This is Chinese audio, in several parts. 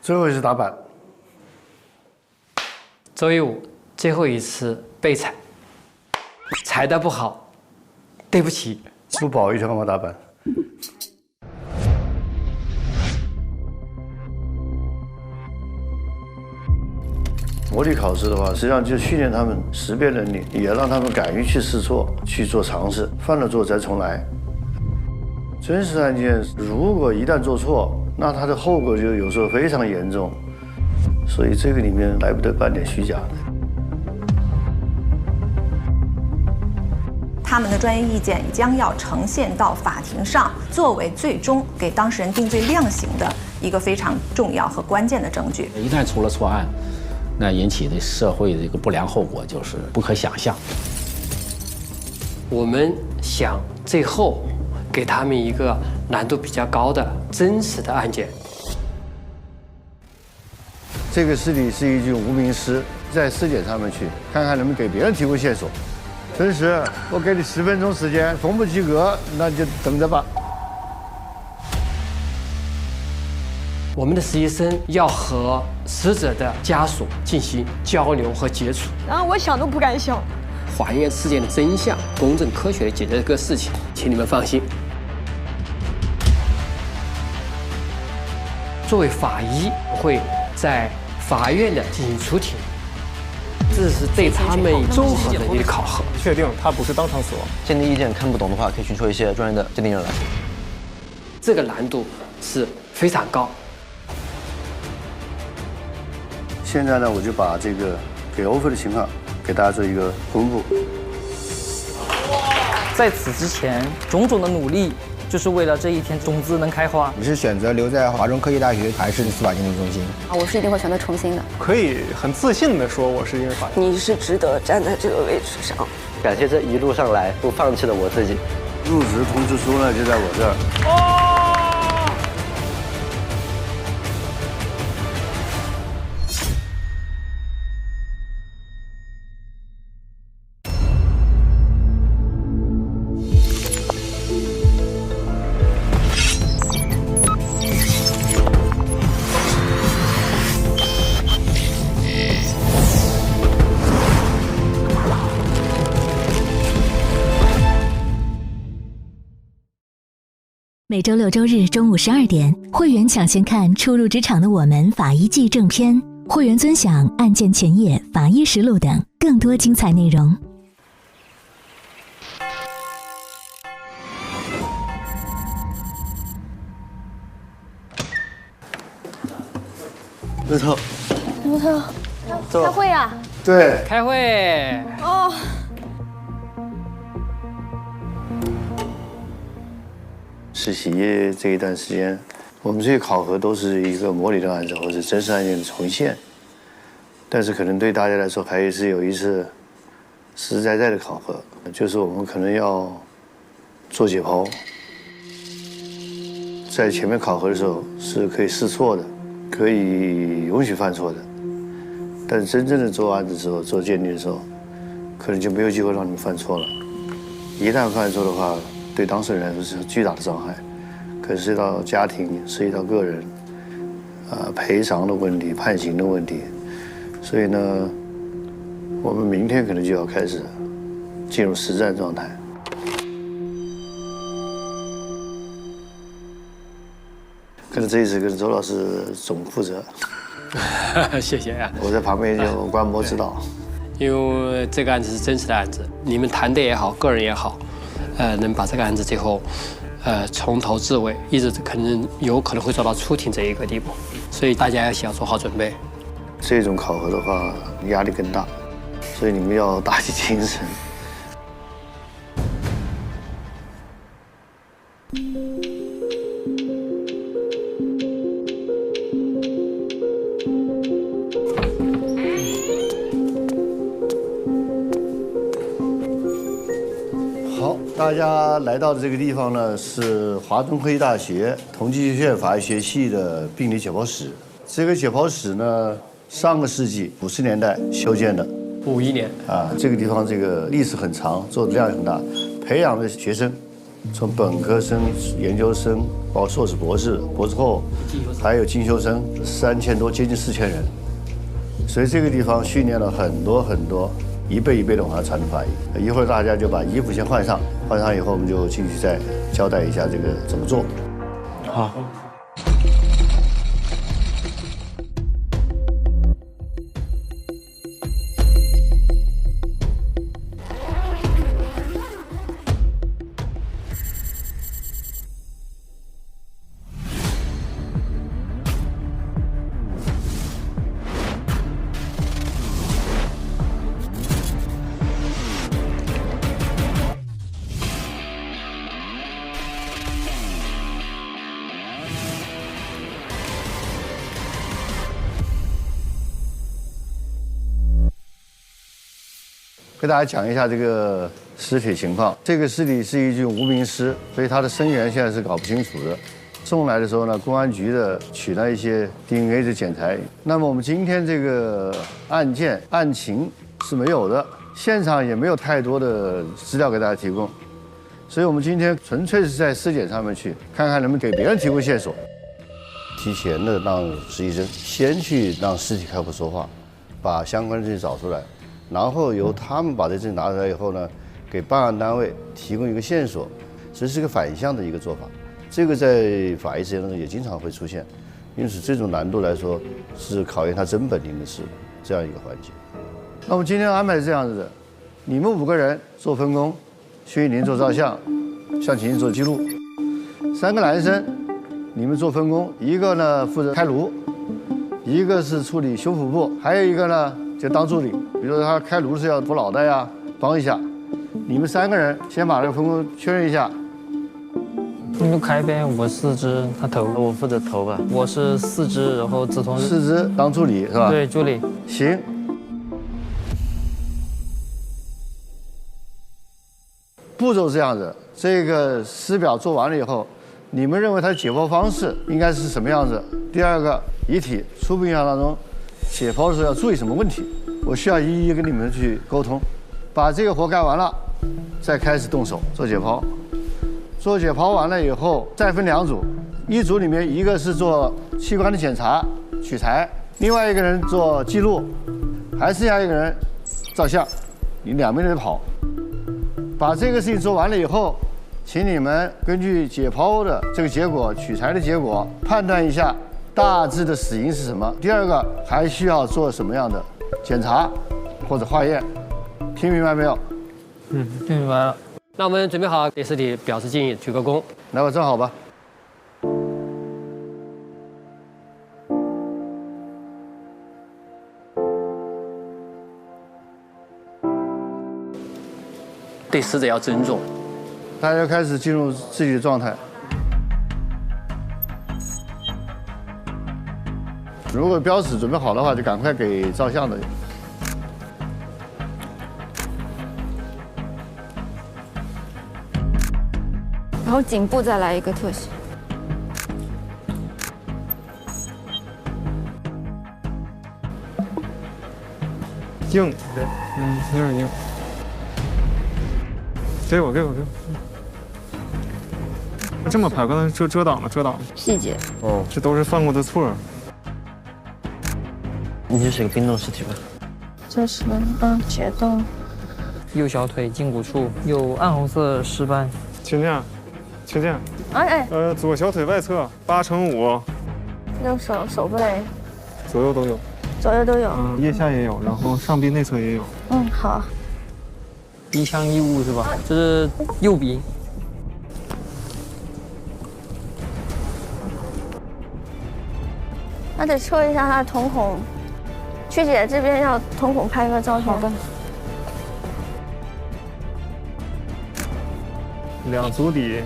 最后一次打板。周一五最后一次被踩，踩得不好，对不起。不保一条毛打板。模拟考试的话，实际上就训练他们识别能力，也让他们敢于去试错、去做尝试，犯了错再重来。真实案件如果一旦做错，那它的后果就有时候非常严重，所以这个里面来不得半点虚假的。他们的专业意见将要呈现到法庭上，作为最终给当事人定罪量刑的一个非常重要和关键的证据。一旦出了错案，那引起的社会的一个不良后果就是不可想象。我们想最后给他们一个难度比较高的真实的案件。这个尸体是一具无名尸，在尸检上面去看看能不能给别人提供线索。真实，我给你10分钟时间，逢不及格那就等着吧。我们的实习生要和死者的家属进行交流和接触。然后我想都不敢想。还原事件的真相，公正科学的解决这个事情，请你们放心。作为法医，会在法院的进行出庭，这是对他们综合能力的考核。确定他不是当场死亡。鉴定意见看不懂的话，可以寻求一些专业的鉴定人来。这个难度是非常高。现在呢，我就把这个给 offer 的情况给大家做一个公布。在此之前，种种的努力，就是为了这一天种子能开花。你是选择留在华中科技大学，还是司法鉴定中心？我是一定会选择重新的。可以很自信地说，我是因为法医。你是值得站在这个位置上。感谢这一路上来不放弃的我自己。入职通知书呢就在我这儿。每周6、周日中午12点，会员抢先看初入职场的我们法医季正片，会员尊享案件前夜、法医实录等更多精彩内容。刘头，刘头，开会啊？对，开会。哦。实习这一段时间，我们这些考核都是一个模拟的案子或者真实案件的重现，但是可能对大家来说还是有一次实实在在的考核，就是我们可能要做解剖，在前面考核的时候是可以试错的，可以允许犯错的，但是真正的做案子的时候、做鉴定的时候，可能就没有机会让你们犯错了。一旦犯错的话，对当事人来说是巨大的伤害，可能涉及到家庭，涉及到个人，赔偿的问题、判刑的问题，所以呢，我们明天可能就要开始进入实战状态。可能这一次跟周老师总负责，谢谢啊，我在旁边就观摩指导。因为这个案子是真实的案子，你们团队也好，个人也好。能把这个案子最后，从头至尾，一直有可能会做到出庭这一个地步，所以大家一起要做好准备。这种考核的话，压力更大，所以你们要打起精神。大家来到的这个地方呢，是华中科技大学同济学院法医学系的病理解剖室。这个解剖室呢，上个世纪50年代修建的，51年啊。这个地方这个历史很长，做的量很大，培养的学生从本科生、研究生，包括硕士、博士、博士后，还有进修生，3000多，接近4000人。所以这个地方训练了很多很多，一辈一辈的往下传的法医。一会儿大家就把衣服先换上，换上以后我们就进去再交代一下这个怎么做。好。给大家讲一下这个尸体情况。这个尸体是一具无名尸，所以它的生源现在是搞不清楚的。送来的时候呢，公安局的取了一些 DNA 的检材。那么我们今天这个案件案情是没有的，现场也没有太多的资料给大家提供，所以我们今天纯粹是在尸检上面去看看能不能给别人提供线索。提前的让实习生先去让尸体开口说话，把相关的证据找出来。然后由他们把这证据拿出来以后呢，给办案单位提供一个线索，这是个反向的一个做法。这个在法医实践当中也经常会出现，因此这种难度来说是考验他真本领的是这样一个环节。那我们今天安排是这样子的，你们5个人做分工，薛玉林做照相，向晴晴做记录，3个男生你们做分工，一个呢负责开颅，一个是处理修腹部，还有一个呢就当助理，比如说他开颅是要扶脑袋呀，帮一下。你们3个人先把这个分工确认一下。你就开呗，我4肢，他头。我负责头吧。我是4肢，然后梓潼是4肢当助理是吧？对，助理。行。步骤是这样子，这个尸表做完了以后，你们认为它的解剖方式应该是什么样子？第二个，遗体初步印象当中，解剖的时候要注意什么问题？我需要一一跟你们去沟通。把这个活干完了，再开始动手做解剖。做解剖完了以后，再分2组，一组里面一个是做器官的检查取材，另外一个人做记录，还剩下一个人照相。你2边得跑。把这个事情做完了以后，请你们根据解剖的这个结果、取材的结果，判断一下大致的死因是什么。第二个，还需要做什么样的检查或者化验？听明白没有？听明白了。那我们准备好给尸体表示敬意，鞠个躬。来吧，站好吧。对死者要尊重。大家开始进入自己的状态。如果标尺准备好的话，就赶快给照相的。然后颈部再来一个特写。硬，对，有点硬。给我。这么拍，刚才遮挡了。细节。哦，这都是犯过的错。你就写个冰冻尸体吧。这是解冻。右小腿胫骨处有暗红色尸斑。请见。哎。左小腿外侧8×5。右手背。左右都有。腋下也有，然后上臂内侧也有。好。一腔异物是吧？这是右鼻。那得测一下他的瞳孔。曲姐这边要瞳孔拍个照片。好的。2足底。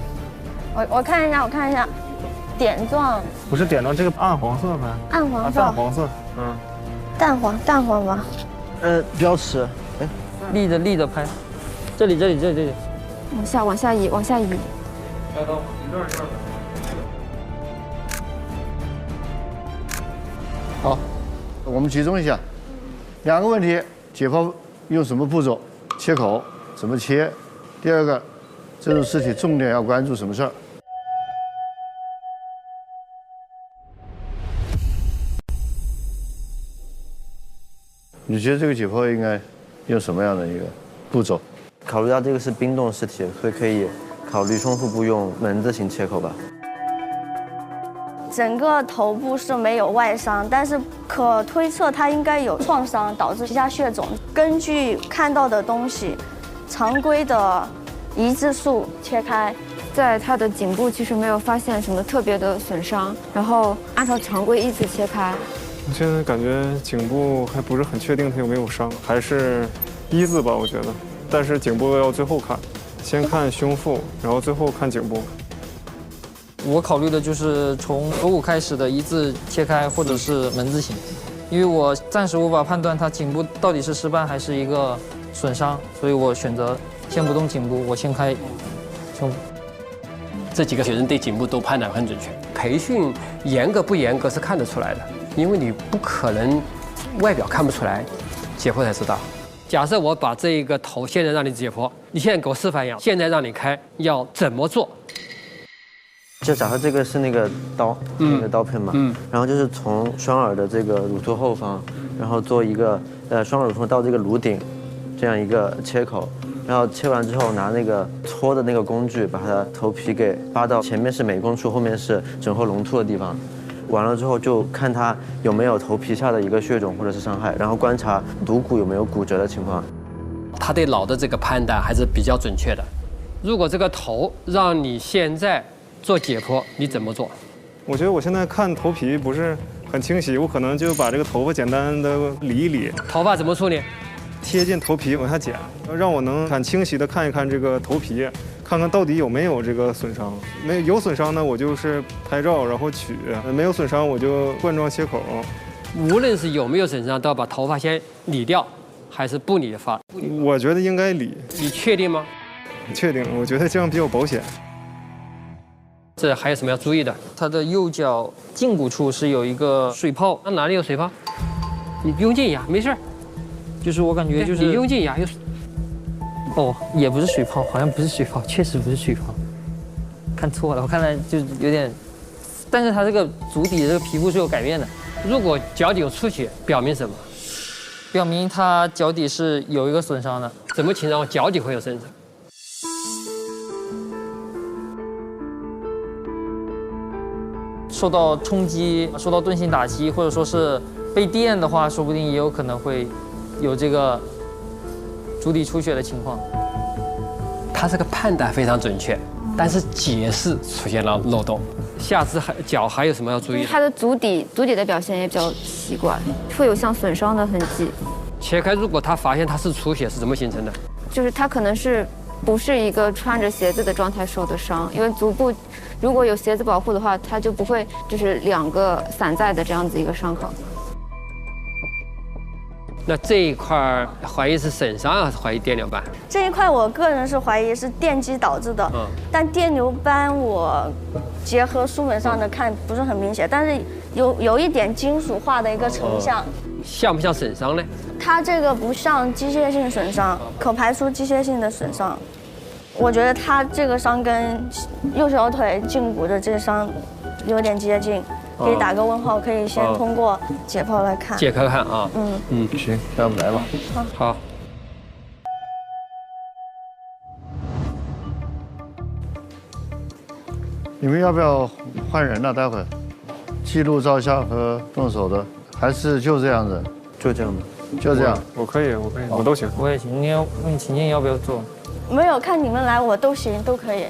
我看一下，点状。不是点状，这个暗黄色呗。暗黄色。淡黄色。淡黄吧。标尺。哎，立着拍。这里。往下移。好，我们集中一下。2个问题：解剖用什么步骤？切口怎么切？第二个，这种尸体重点要关注什么事儿？你觉得这个解剖应该用什么样的一个步骤？考虑到这个是冰冻尸体，所以可以考虑胸腹部用门字形切口吧。整个头部是没有外伤，但是可推测他应该有创伤导致皮下血肿。根据看到的东西，常规的一致术切开，在他的颈部其实没有发现什么特别的损伤，然后按照常规依次切开。我现在感觉颈部还不是很确定他有没有伤，还是一字吧，我觉得。但是颈部要最后看，先看胸腹，然后最后看颈部。我考虑的就是从额骨开始的一字切开，或者是门字形，因为我暂时无法判断他颈部到底是失败还是一个损伤，所以我选择先不动颈部，我先开胸部。这几个学生对颈部都判断很准确。培训严格不严格是看得出来的，因为你不可能外表看不出来，解剖才知道。假设我把这一个头现在让你解剖，你现在给我示范一样，现在让你开，要怎么做？就假设这个是那个刀，那个刀片嘛，然后就是从双耳的这个乳突后方，然后做一个双耳乳突到这个颅顶，这样一个切口，然后切完之后拿那个搓的那个工具把它的头皮给扒到前面是美宫处，后面是枕后龙突的地方。完了之后就看他有没有头皮下的一个血肿或者是伤害，然后观察颅骨有没有骨折的情况。他对脑的这个判断还是比较准确的。如果这个头让你现在做解剖，你怎么做？我觉得我现在看头皮不是很清晰，我可能就把这个头发简单的理一理。头发怎么处理？贴近头皮往下剪，让我能很清晰的看一看这个头皮，看看到底有没有这个损伤。有损伤呢，我就是拍照然后取；没有损伤，我就冠状切口。无论是有没有损伤，都要把头发先理掉，还是不理发？我觉得应该理。你确定吗？确定，我觉得这样比较保险。这还有什么要注意的？他的右脚胫骨处是有一个水泡，那哪里有水泡？你不用进牙，没事儿。就是我感觉就是你用进牙有。哦，也不是水泡，好像不是水泡，确实不是水泡，看错了，我看来就有点，但是它这个足底这个皮肤是有改变的。如果脚底有出血，表明什么？表明他脚底是有一个损伤的。怎么情况脚底会有损伤？受到冲击、受到钝性打击，或者说是被电的话，说不定也有可能会有这个足底出血的情况。他这个判断非常准确，但是解释出现了漏洞。下肢脚还有什么要注意的？他的足底的表现也比较奇怪，会有像损伤的痕迹。切开，如果他发现他是出血，是怎么形成的？就是他可能不是一个穿着鞋子的状态受的伤，因为足部如果有鞋子保护的话，它就不会就是两个散在的这样子一个伤口。那这一块怀疑是损伤还是怀疑电流斑？这一块我个人是怀疑是电击导致的，但电流斑我结合书本上的看不是很明显，但是有一点金属化的一个成像。像不像损伤呢？它这个不像机械性损伤，可排除机械性的损伤。我觉得它这个伤跟右小腿胫骨的这伤有点接近，可以打个问号，可以先通过解剖来看。解剖看啊。行，那我们来吧。好。你们要不要换人了？待会儿记录照相和动手的，还是就这样子？就这样吧。就这样。我可以，我都行。我也行。你问秦健要不要做？没有，看你们来我都行，都可以。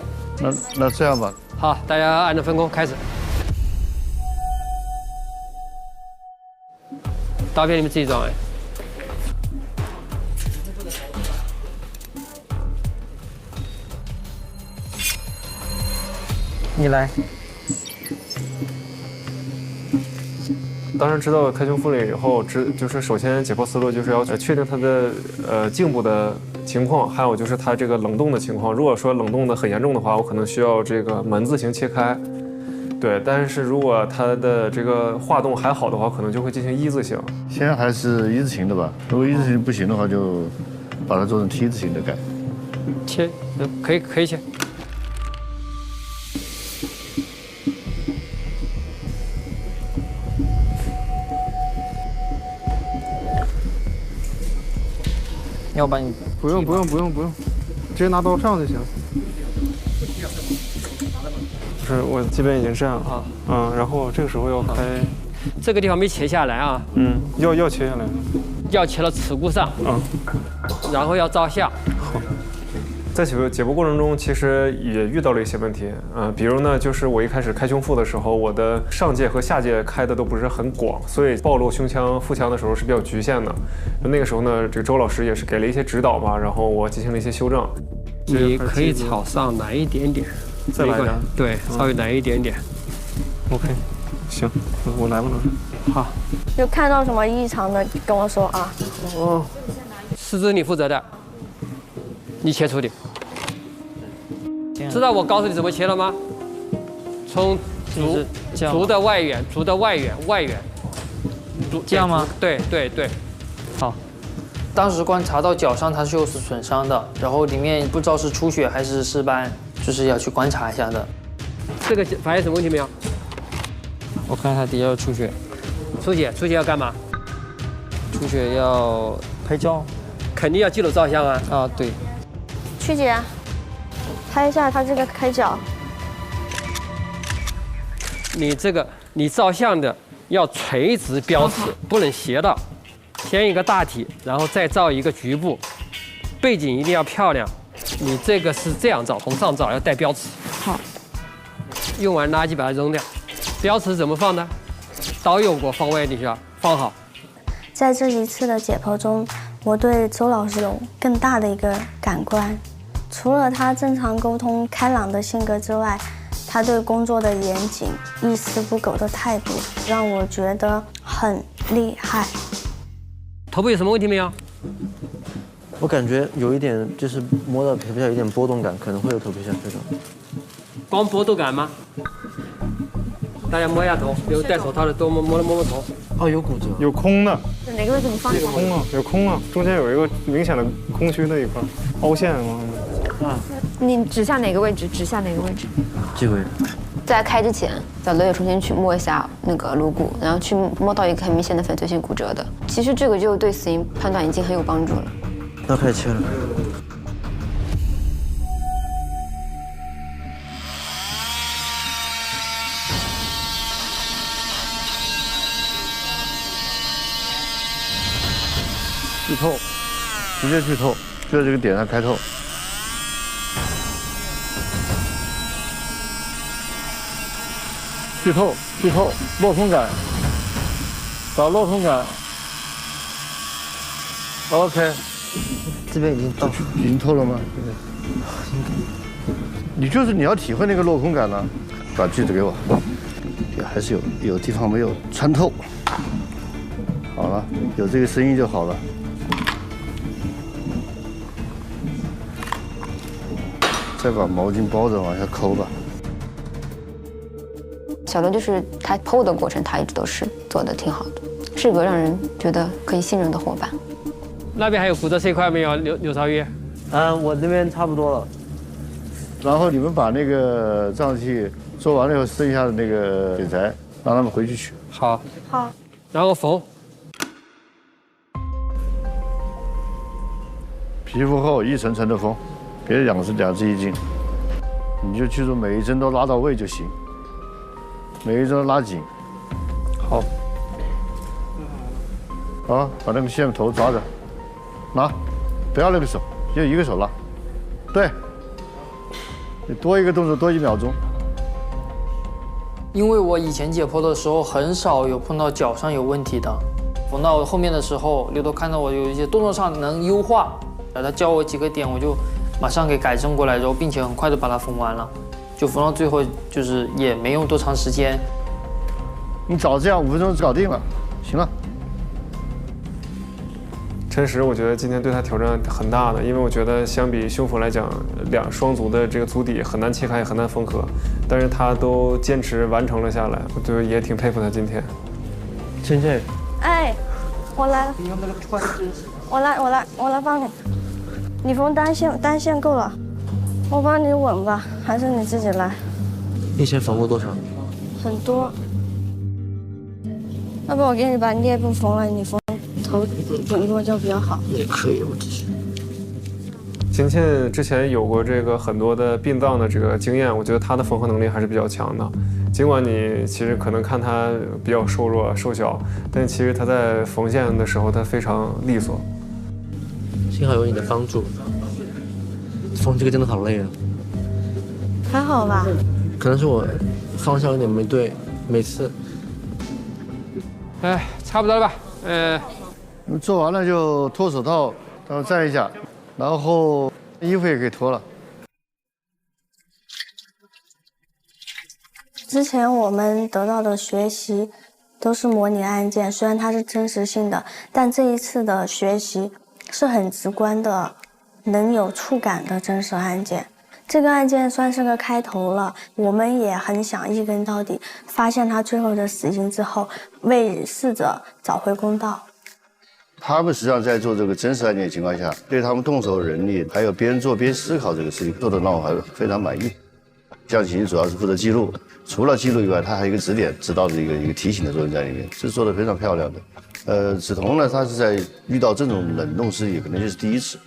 那这样吧。好，大家按照分工开始。刀片你们自己装哎。你来。当时知道开胸腹了以后，就是首先解剖思路就是要确定它的颈部的情况，还有就是它这个冷冻的情况。如果说冷冻的很严重的话，我可能需要这个门字形切开。对，但是如果它的这个化冻还好的话，可能就会进行一字形。先还是一字形的吧，如果一字形不行的话，就把它做成T字形的改。切，可以切。要把你不用，直接拿刀上就行。不是，我基本已经这样了啊，然后这个时候要开，这个地方没切下来啊，要切下来，要切到耻骨上，然后要照相。好，在解剖过程中，其实也遇到了一些问题，比如呢，就是我一开始开胸腹的时候，我的上界和下界开的都不是很广，所以暴露胸腔、腹腔的时候是比较局限的。那个时候呢，这个周老师也是给了一些指导吧，然后我进行了一些修正。你可以朝上来一点点，再来一点，对，稍微来一点点。OK， 行，我来吧，老师。好。有看到什么异常的跟我说啊。四肢你负责的，你切除的。知道我告诉你怎么切了吗？从足的外缘，外缘。这样吗？对。好。当时观察到脚上它是有损伤的，然后里面不知道是出血还是尸斑，就是要去观察一下的。这个发现什么问题没有？我看它底下有出血。出血要干嘛？出血要拍胶，肯定要记录照相啊。啊，对。曲姐，拍一下他这个开脚。你照相的要垂直标尺，不能斜到。先一个大体，然后再照一个局部，背景一定要漂亮。你这个是这样照，从上照要带标尺。好。用完垃圾把它扔掉。标尺怎么放的？刀用过，放位底下放好。在这一次的解剖中，我对周老师有更大的一个感官。除了他正常沟通、开朗的性格之外，他对工作的严谨、一丝不苟的态度，让我觉得很厉害。头部有什么问题没有？我感觉有一点，就是摸到皮肤下有点波动感，可能会有头皮下这种。光波动感吗？大家摸一下头，有戴手套的多摸头。哦，有骨折，有空的。哪个位置你放一下？有空啊，中间有一个明显的空虚的一块凹陷啊。你指向哪个位置？这个位置。在开之前，小乐也重新去摸一下那个颅骨，然后去摸到一个很明显的粉碎性骨折的。其实这个就对死因判断已经很有帮助了。那开始切了。去透，直接去透，就在这个点上开透。去透，镂空感，找镂空感。OK， 这边已经透了吗？你要体会那个镂空感了。把锯子给我，也还是有地方没有穿透。好了，有这个声音就好了。再把毛巾包着往下抠吧。小乐就是他剖的过程，他一直都是做的挺好的，是个让人觉得可以信任的伙伴。那边还有骨折这一块没有，刘朝玉？我这边差不多了。然后你们把那个脏器做完了以后，剩下的那个剪裁让他们回去取。好。好。然后缝。皮肤厚，一层层的缝，别两只一进，你就记住每一针都拉到位就行。每一针都拉紧，好，好，把那个线头抓着，拿，不要那个手，就一个手拉，对，你多一个动作多1秒钟。因为我以前解剖的时候很少有碰到脚上有问题的，缝到后面的时候，刘头看到我有一些动作上能优化，然后他教我几个点，我就马上给改正过来，然后并且很快的把它缝完了。就缝到最后，就是也没用多长时间。你早这样5分钟就搞定了，行了。陈实，我觉得今天对他挑战很大的，因为我觉得相比胸腹来讲，双足的这个足底很难切开，也很难缝合，但是他都坚持完成了下来，我觉得也挺佩服他今天。芊芊，哎，我来了。我来帮你。李峰单线够了，我帮你稳吧，还是你自己来？以前缝过多少？很多。要不我给你把颞部缝了，你缝头稳住就比较好。也可以，我继续。秦倩之前有过这个很多的殡葬的这个经验，我觉得她的缝合能力还是比较强的。尽管你其实可能看她比较瘦弱瘦小，但其实她在缝线的时候她非常利索。幸好有你的帮助，缝这个真的好累啊。还好吧？可能是我方向有点没对，每次。哎，差不多了吧？做完了就脱手套，然后站一下，然后衣服也可以脱了。之前我们得到的学习都是模拟案件，虽然它是真实性的，但这一次的学习是很直观的，能有触感的真实案件。这个案件算是个开头了，我们也很想一根到底，发现他最后的死因之后，为逝者找回公道。他们实际上在做这个真实案件的情况下，对他们动手人力，还有边做边思考这个事情，做得让我还非常满意。江琴主要是负责记录，除了记录以外，他还有一个指点、指导的一个提醒的作用在里面，是做得非常漂亮的。梓潼呢，他是在遇到这种冷冻尸体，可能就是第一次，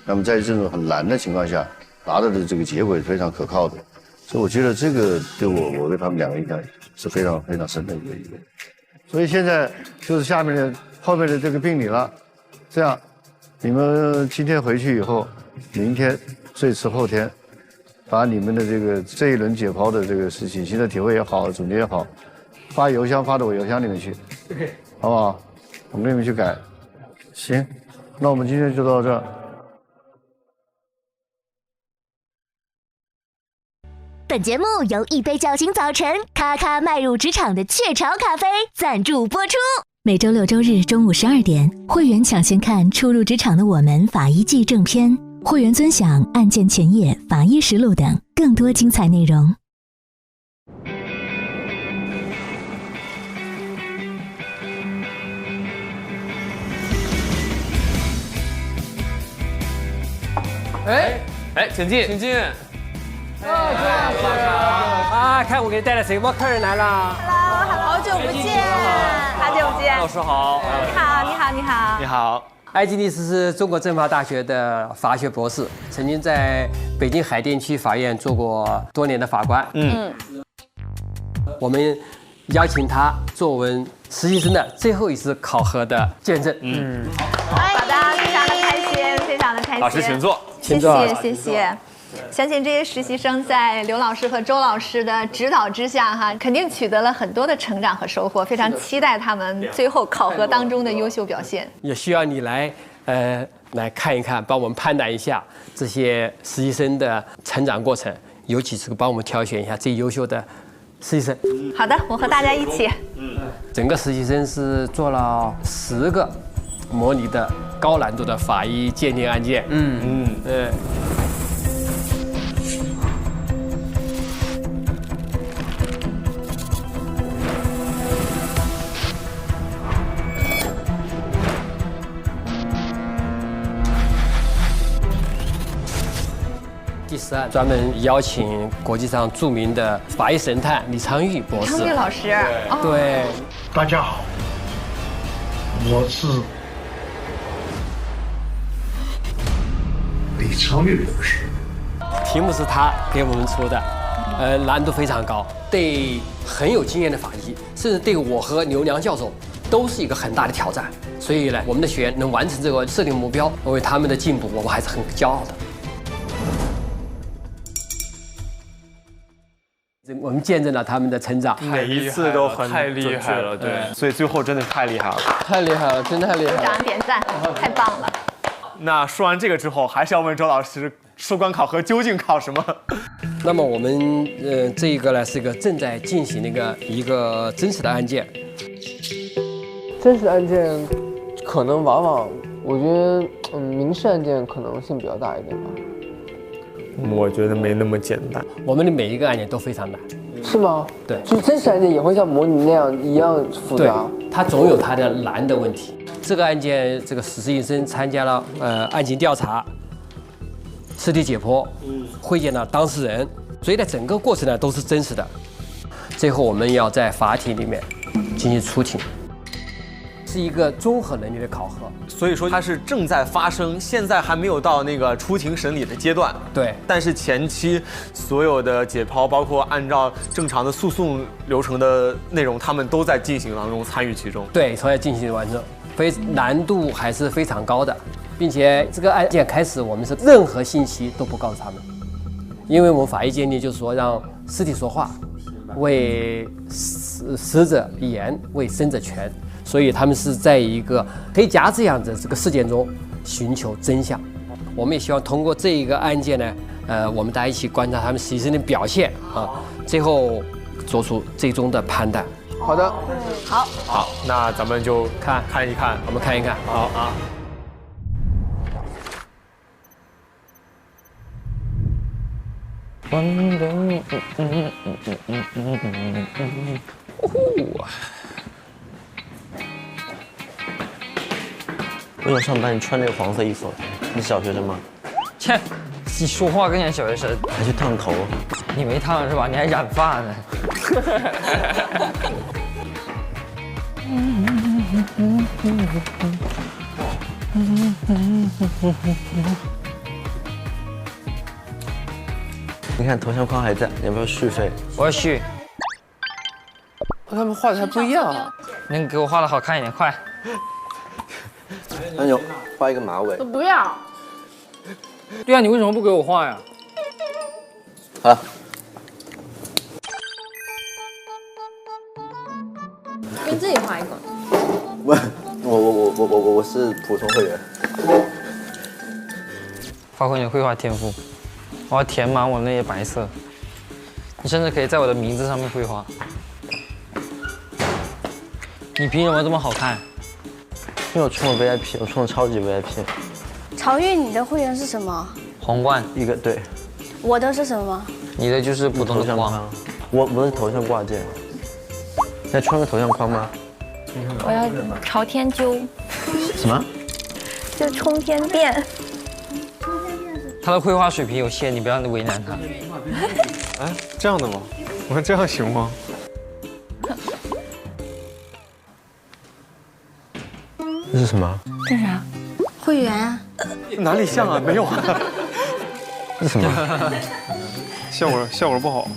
那么在这种很难的情况下，达到的这个结果是非常可靠的，所以我觉得这个对我对他们两个印象是非常非常深的一个。所以现在就是后面的这个病理了，这样你们今天回去以后，明天最迟后天，把你们的这一轮解剖的这个事情，新的体会也好，总结也好，发邮箱发到我邮箱里面去，好不好？我给你们去改。行，那我们今天就到这儿。本节目由一杯叫醒早晨，咔咔迈入职场的雀巢咖啡赞助播出。每周6周日中午12点，会员抢先看初入职场的我们法医季正片，会员尊享案件前夜、法医实录等更多精彩内容。哎，请进，请进。啊，看我给你带了什么客人来了 Hello， 好久不见，好久不见。老师好。你好，你好，你好。你好。艾吉尼斯是中国政法大学的法学博士，曾经在北京海淀区法院做过多年的法官。我们邀请他作为实习生的最后一次考核的见证。好的，非常的开心，非常的开心。老师请坐，请坐，谢谢。相信这些实习生在刘老师和周老师的指导之下，肯定取得了很多的成长和收获。非常期待他们最后考核当中的优秀表现。也需要你来看一看，帮我们判断一下这些实习生的成长过程，尤其是帮我们挑选一下最优秀的实习生。好的，我和大家一起。整个实习生是做了10个模拟的高难度的法医鉴定案件。第10案专门邀请国际上著名的法医神探李昌钰博士。昌钰老师，对，大家好，我是李昌钰博士。题目是他给我们出的，难度非常高，对很有经验的法医，甚至对我和刘良教授都是一个很大的挑战。所以呢，我们的学员能完成这个设定目标，为他们的进步，我们还是很骄傲的。我们见证了他们的成长，每一次都很太厉害了，对，所以最后真的太厉害了，太厉害了，真的太厉害了！鼓掌点赞，太棒了。那说完这个之后，还是要问周老师，收官考核究竟考什么？那么我们这一个呢是一个正在进行的一个真实的案件。真实的案件可能往往，我觉得民事案件可能性比较大一点吧。我觉得没那么简单。我们的每一个案件都非常难。是吗？对，就真实案件也会像模拟那样一样复杂。对，它总有它的难的问题。这个案件，这个实习生参加了案情调查，尸体解剖，会见了当事人，所以在整个过程呢都是真实的。最后我们要在法庭里面进行出庭，是一个综合能力的考核。所以说它是正在发生，现在还没有到那个出庭审理的阶段。对，但是前期所有的解剖，包括按照正常的诉讼流程的内容，他们都在进行当中，参与其中。对，都在进行完成，难度还是非常高的，并且这个案件开始，我们是任何信息都不告诉他们，因为我们法医鉴定就是说让尸体说话，为死者言，为生者权。所以他们是在一个黑夹这样的这个事件中寻求真相。我们也希望通过这一个案件呢，我们大家一起观察他们实际上的表现啊，最后做出最终的判断。好的，好，那咱们就看一看，我们看一看。好啊。为什么上班你穿那个黄色衣服？你是小学生吗？切，你说话更像小学生。还去烫头？你没烫是吧？你还染发呢。你看头像框还在，你要不要续费？我要续。和他们画的还不一样啊！能给我画的好看一点，快！那就画一个马尾。我不要。对啊，你为什么不给我画呀？好了。跟自己画一个。我是普通会员。发挥你的绘画天赋，我要填满我那些白色。你甚至可以在我的名字上面绘画。你凭什么这么好看？因为我充了 VIP， 我充了超级 VIP。曹玉，你的会员是什么？皇冠一个对。我的是什么？你的就是普通的框。我是头像挂件。要穿个头像框吗？我要朝天揪。什么？就冲天变。他的绘画水平有限，你不要为难他。哎，这样的吗？我看这样行吗？这是什么？这啥？会员啊？哪里像啊？没有啊。这是什么？效果不好。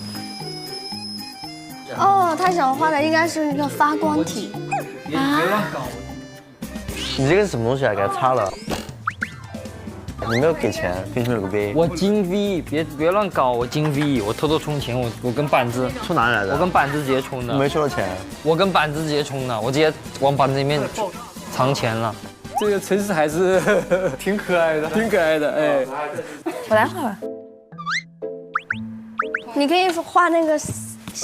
哦，他想画的应该是那个发光体。啊？你这个是什么东西啊？给它擦了。你没有给钱，凭什么有个 V？ 我金 V， 别乱搞，我金 V， 我偷偷充钱，我跟板子充哪里来的？我跟板子直接充的。没收到钱。我跟板子直接充的，我直接往板子里面藏钱了。这个城市还是挺可爱的，挺可爱的，哎。我来画吧。你可以画那个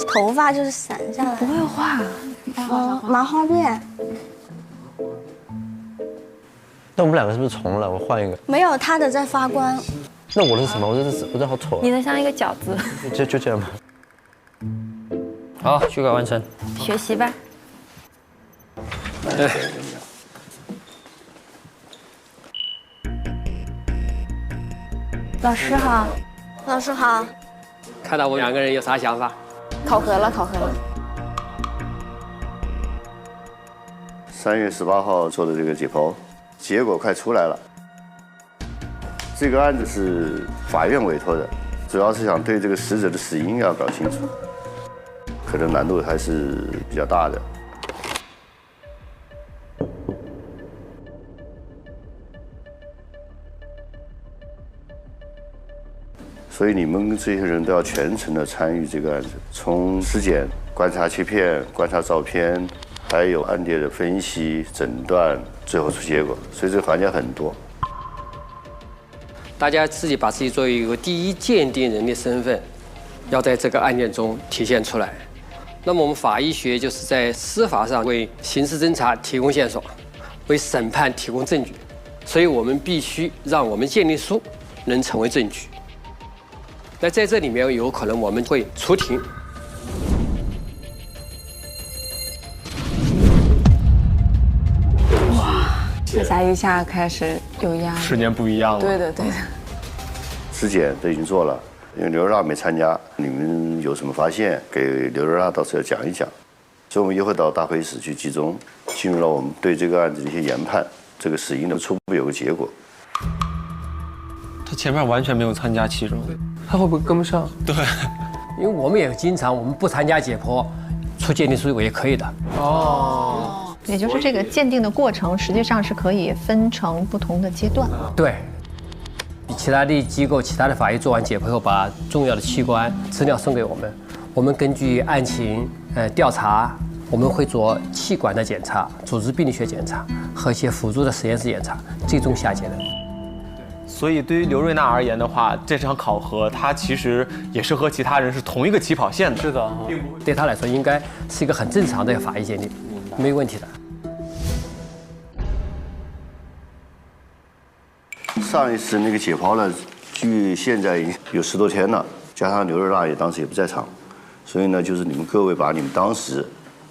头发，就是散下来。不会画。麻花辫。那我们两个是不是重了？我换一个。没有，他的在发光。那我的是什么？我这好丑啊！你的像一个饺子。就这样吧。好，修改完成。学习吧。老师好。老师好。看到我们两个人有啥想法？考核了。 3月18号做的这个解剖，结果快出来了。这个案子是法院委托的，主要是想对这个死者的死因要搞清楚，可能难度还是比较大的。所以你们这些人都要全程的参与这个案子，从尸检、观察切片、观察照片。 还有案件的分析、诊断，最后出结果，所以这个环节很多。大家自己把自己作为一个第一鉴定人的身份，要在这个案件中体现出来。那么我们法医学就是在司法上为刑事侦查提供线索，为审判提供证据，所以我们必须让我们鉴定书能成为证据。那在这里面有可能我们会出庭。 大家一下开始有压力，时间不一样了。对的。尸检都已经做了，因为刘热辣没参加，你们有什么发现给刘热辣到时候讲一讲。所以我们一会到大会室去集中，进入了我们对这个案子的一些研判，这个死因的初步有个结果。他前面完全没有参加其中，他会不会跟不上？对，因为我们也经常，我们不参加解剖，出鉴定书也可以的。哦，也就是这个鉴定的过程，实际上是可以分成不同的阶段。对，其他的机构、其他的法医做完解剖后，把重要的器官资料送给我们，我们根据案情调查，我们会做气管的检查、组织病理学检查和一些辅助的实验室检查，最终下结论。所以对于刘瑞娜而言的话，这场考核她其实也是和其他人是同一个起跑线的。是的，对她来说应该是一个很正常的法医鉴定，没问题的。上一次那个解剖呢，距现在已经有10多天了，加上刘热辣也当时也不在场，所以呢，就是你们各位把你们当时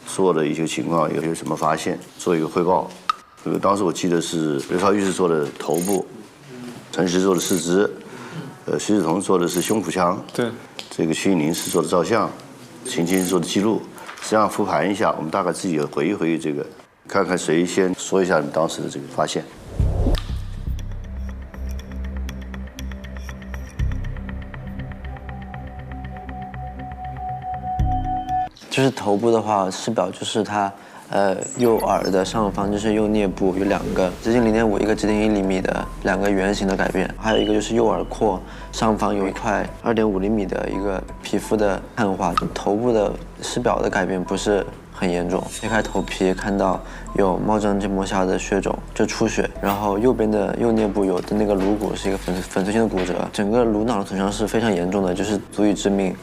做的一些情况有什么发现做一个汇报。当时我记得是刘超玉是做的头部。陈实做的四肢，徐志同做的是胸腹腔，对，这个曲一宁是做的照相，秦青是做的记录。实际上复盘一下，我们大概自己回忆这个，看看谁先说一下你当时的这个发现。就是头部的话，尸表就是他右耳的上方就是右颞部有2个直径0.5，一个直径1厘米的2个圆形的改变，还有一个就是右耳廓上方有一块2.5厘米的一个皮肤的碳化。头部的尸表的改变不是很严重，切开头皮看到有帽状结膜下的血肿，就出血，然后右边的右颞部有的那个颅骨是一个粉碎性的骨折，整个颅脑的损伤是非常严重的，就是足以致命。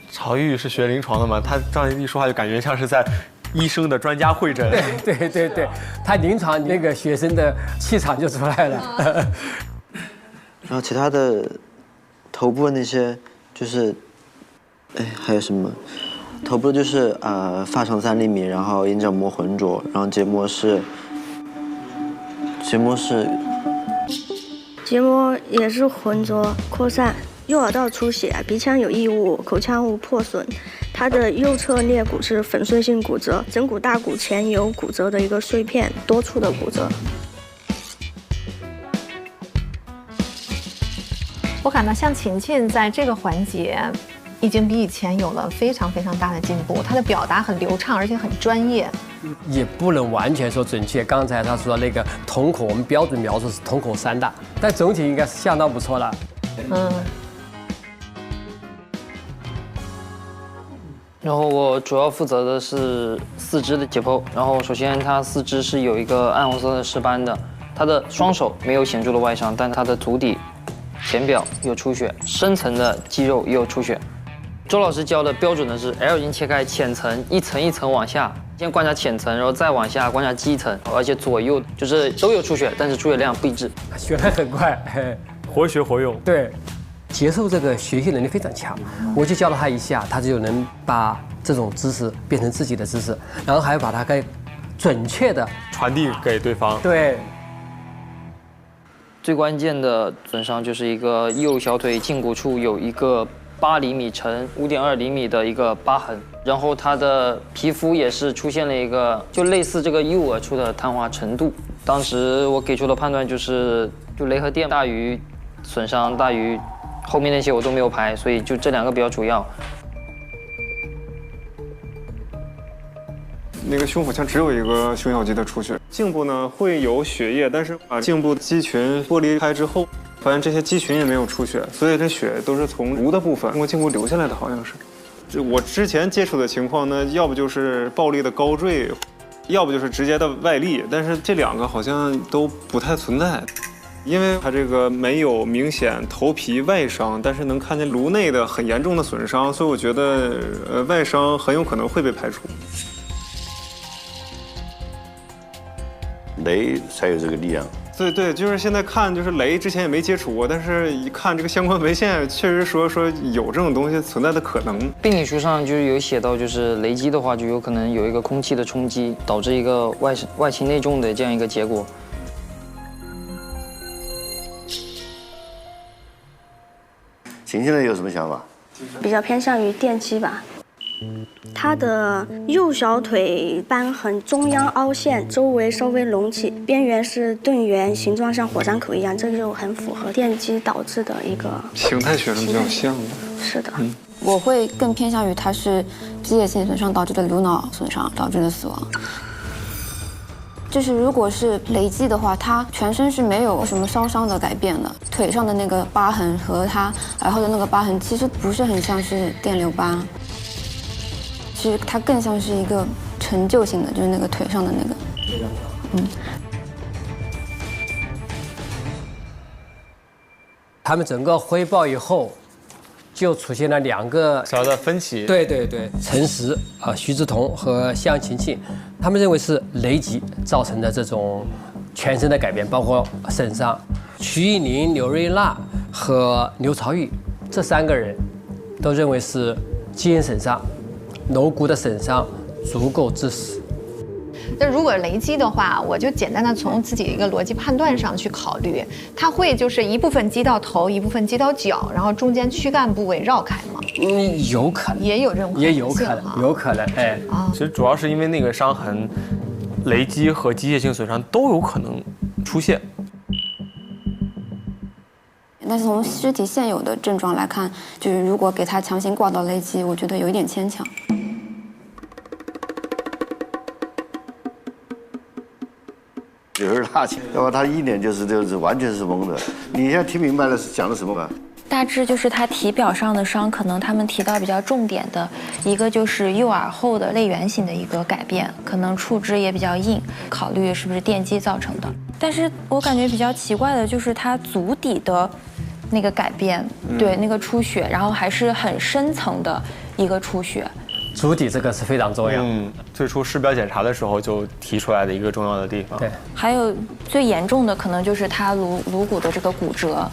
曹玉是学临床的嘛，他这样一说话就感觉像是在医生的专家会诊。对，他临床那个学生的气场就出来了。然后其他的头部那些就是，还有什么？头部就是发长3厘米，然后眼角膜浑浊，然后结膜也是浑浊扩散。右耳道出血，鼻腔有异物，口腔无破损。他的右侧颞骨是粉碎性骨折，枕骨大骨前有骨折的一个碎片，多处的骨折。我感到像秦沁在这个环节已经比以前有了非常非常大的进步，他的表达很流畅，而且很专业。也不能完全说准确，刚才他说那个瞳孔，我们标准描述是瞳孔3大，但总体应该是相当不错了。然后我主要负责的是四肢的解剖。然后首先他四肢是有一个暗红色的尸斑的，他的双手没有显著的外伤，但他的足底、前表有出血，深层的肌肉也有出血。周老师教的标准的是 L 型切开，浅层一层一层往下，先观察浅层，然后再往下观察基层，而且左右就是都有出血，但是出血量不一致。学得很快，活学活用。对。接受这个学习能力非常强，我就教了他一下，他就能把这种知识变成自己的知识，然后还要把它给准确的传递给对方。对，最关键的损伤就是一个右小腿胫骨处有一个8厘米乘5.2厘米的一个疤痕，然后他的皮肤也是出现了一个就类似这个右耳处的碳化程度。当时我给出的判断就是雷和电大于损伤大于。后面那些我都没有排，所以就这2个比较主要。那个胸腹腔只有一个胸小肌的出血，颈部呢会有血液，但是把颈部肌群剥离开之后，发现这些肌群也没有出血，所以这血都是从颅的部分通过颈部流下来的，好像是。我之前接触的情况呢，要不就是暴力的高坠，要不就是直接的外力，但是这2个好像都不太存在。因为它这个没有明显头皮外伤，但是能看见颅内的很严重的损伤，所以我觉得外伤很有可能会被排除。雷才有这个力量。对，就是现在看，就是雷之前也没接触过，但是一看这个相关文献，确实说有这种东西存在的可能。病理书上就是有写到，就是雷击的话，就有可能有一个空气的冲击，导致一个外倾内重的这样一个结果。晴晴呢有什么想法？比较偏向于电击吧。他的右小腿瘢痕中央凹陷，周围稍微隆起，边缘是钝圆，形状像火山口一样，这就很符合电击导致的一个形态学上比较像的。是的，我会更偏向于它是机械性损伤导致的颅脑损伤导致的死亡。就是如果是雷击的话，他全身是没有什么烧伤的改变的，腿上的那个疤痕和他耳后的那个疤痕其实不是很像是电流疤。其实它更像是一个成就性的，就是那个腿上的那个，他们整个汇报以后，就出现了2个小的分歧。对，陈实徐志同和向晴晴，他们认为是雷击造成的这种全身的改变，包括肾伤。瞿一宁、刘瑞娜和刘朝玉这3个人都认为是基因损伤。颅骨的损伤足够致死。那如果雷击的话，我就简单的从自己一个逻辑判断上去考虑，它会就是一部分击到头，一部分击到脚，然后中间躯干部位绕开吗？有可能，也有这种可能性，也有可能，有可能，哎。其实主要是因为那个伤痕，雷击和机械性损伤都有可能出现。但是从尸体现有的症状来看，就是如果给他强行挂到雷击，我觉得有一点牵强。有人拉起，要不他一脸就是完全是懵的。你现在听明白了是讲的什么吧？大致就是他体表上的伤，可能他们提到比较重点的一个就是右耳后的类圆形的一个改变，可能触肢也比较硬，考虑是不是电击造成的。但是我感觉比较奇怪的就是他足底的那个改变，对那个出血，然后还是很深层的一个出血。足底这个是非常重要。最初尸表检查的时候就提出来的一个重要的地方。对，还有最严重的可能就是他颅骨的这个骨折。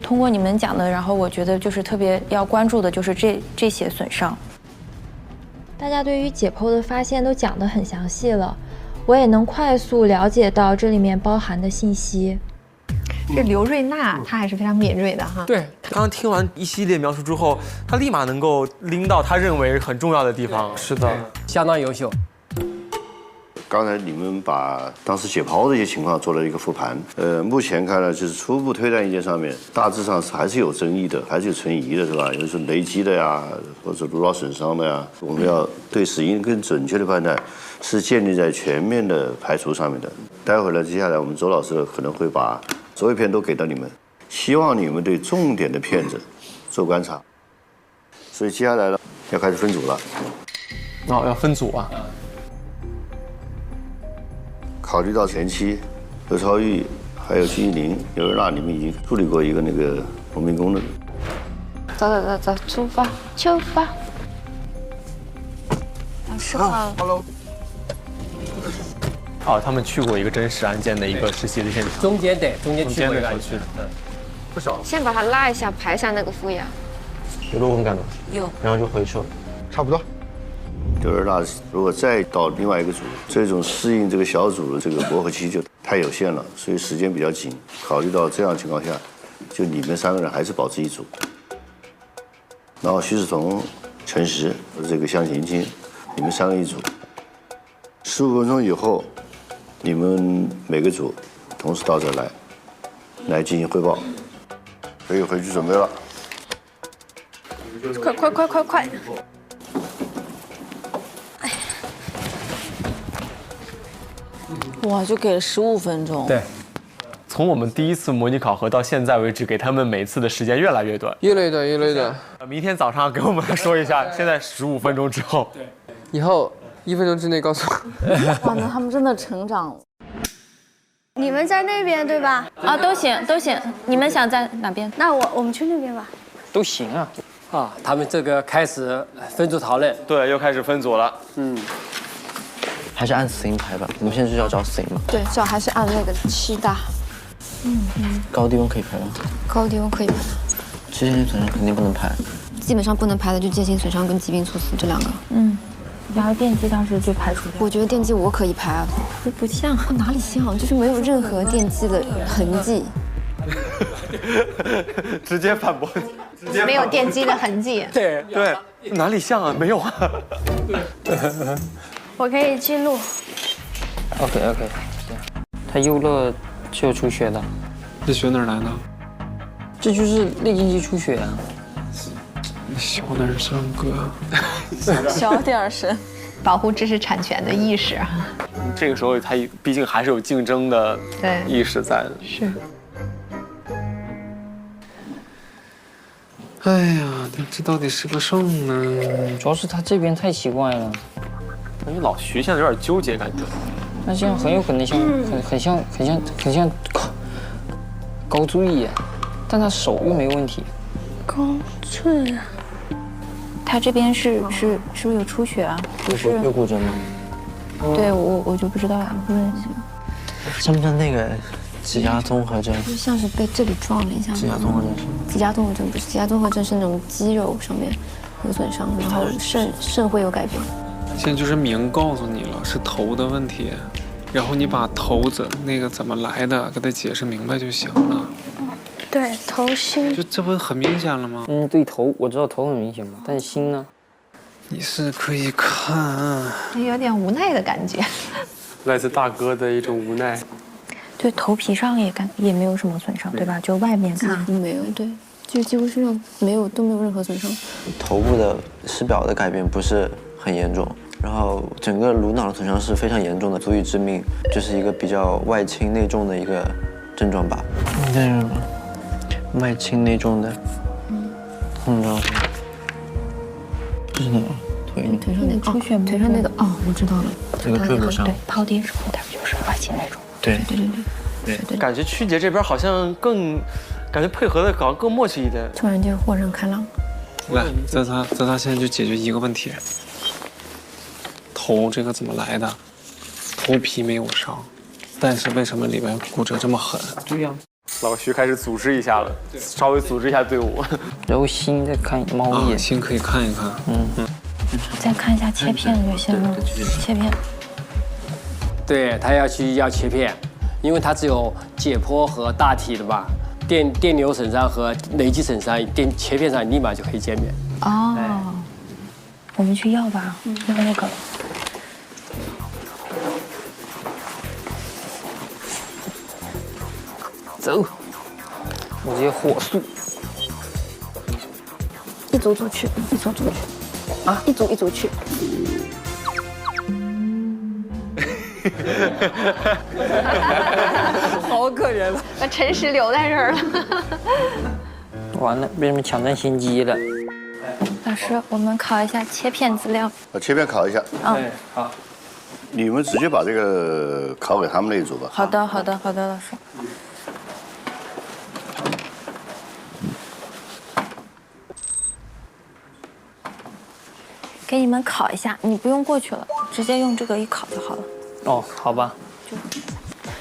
通过你们讲的，然后我觉得就是特别要关注的就是这些损伤。大家对于解剖的发现都讲得很详细了，我也能快速了解到这里面包含的信息。这刘瑞娜她还是非常敏锐的哈。对，刚刚听完一系列描述之后，他立马能够拎到他认为很重要的地方。是的，相当优秀。刚才你们把当时解剖的一些情况做了一个复盘，目前看来就是初步推断意见上面，大致上还是有争议的，还是有存疑的，是吧？有时候雷击的呀，或者颅脑损伤的呀，我们要对死因更准确的判断，是建立在全面的排除上面的。待会儿呢，接下来我们周老师可能会把所有片都给到你们，希望你们对重点的片子做观察。所以接下来呢，要开始分组了。哦，要分组啊。考虑到前期刘超玉还有瞿一宁、刘瑞娜，你们已经处理过一个那个农民工的。走，出发。是吗 ？Hello。他们去过一个真实案件的一个实习的现场。中间去过一个案件。不少。先把它拉一下，排一下那个负压。有录音感吗？有。然后就回去了。差不多。刘瑞娜如果再到另外一个组，这种适应这个小组的这个磨合期就太有限了，所以时间比较紧。考虑到这样的情况下，就你们3个人还是保持一组。然后徐志同、陈实和这个向晴晴，你们3个一组。15分钟以后，你们每个组同时到这儿来进行汇报，可以回去准备了。快！哇，就给了15分钟。对，从我们第一次模拟考核到现在为止，给他们每次的时间越来越短。越来越短。明天早上给我们说一下，现在15分钟之后。对。以后1分钟之内告诉我。哇，那他们真的成长了。你们在那边对吧？啊，都行。你们想在哪边？那我们去那边吧。都行啊。他们这个开始分组讨论。对，又开始分组了。还是按死因排吧。我们现在就要找死因嘛。对，就还是按那个7大。高低温可以排吗？高低温可以排。机械性损伤肯定不能排。基本上不能排的就机械性损伤跟疾病猝死这2个。然后电击当时就排除掉。我觉得电击我可以排啊。不像，哪里像？就是没有任何电击的痕迹。直接反驳。没有电击的痕迹。对，哪里像啊？没有啊。我可以记录。OK， 他右肋是有出血的。这血哪儿来的？这就是内径肌出血啊。小点声，哥。小点声，保护知识产权的意识。这个时候他毕竟还是有竞争的意识在的。是。哎呀，这到底是个肾呢？主要是他这边太奇怪了。你老徐现在有点纠结感觉。那这样很有可能像很像高坠，但他手又没问题。高坠。他这边是不是有出血啊？不是。有骨折吗？对我就不知道啊，不认识。像不像那个指压综合症？就像是被这里撞了一下。指压综合症是吗？指压综合症不是，指压综合症是那种肌肉上面有损伤，然后肾会有改变。现在就是明告诉你了，是头的问题，然后你把头那个怎么来的给他解释明白就行了。对，头心。就这不很明显了吗？对，头我知道头很明显嘛，但是心呢？你是可以看，有点无奈的感觉。来自大哥的一种无奈。对，头皮上也没有什么损伤，对吧？就外面看没有，对，就几乎身上都没有任何损伤。头部的视表的改变不是很严重，然后整个颅脑的损伤是非常严重的，足以致命，就是一个比较外轻内重的一个症状吧。那是什么？外轻内重的痛到这是哪？腿上那个出血，腿上那个哦，我知道了，这个坠骨上。对，抛跌时候它就是外轻内重。对，感觉曲姐这边好像感觉配合的搞得更默契一点。突然间豁然开朗。来，咱仨现在就解决一个问题：头这个怎么来的？头皮没有伤，但是为什么里面骨折这么狠？对呀。老徐开始组织一下了，稍微组织一下队伍。然后心再看猫眼，心可以看一看。再看一下切片就行了。切片。对他要切片，因为他只有解剖和大体的吧，电流损伤和累积损伤，切片上立马就可以见面。哦，我们去要吧，要那个。走，我直接火速，一组去，啊，一组去。好可怜了，把陈实留在这儿了。完了，被人们抢占先机了。老师，我们考一下切片资料。切片考一下。对，好。你们直接把这个考给他们那一组吧。好的，老师。给你们考一下，你不用过去了，直接用这个一考就好了。哦，好吧。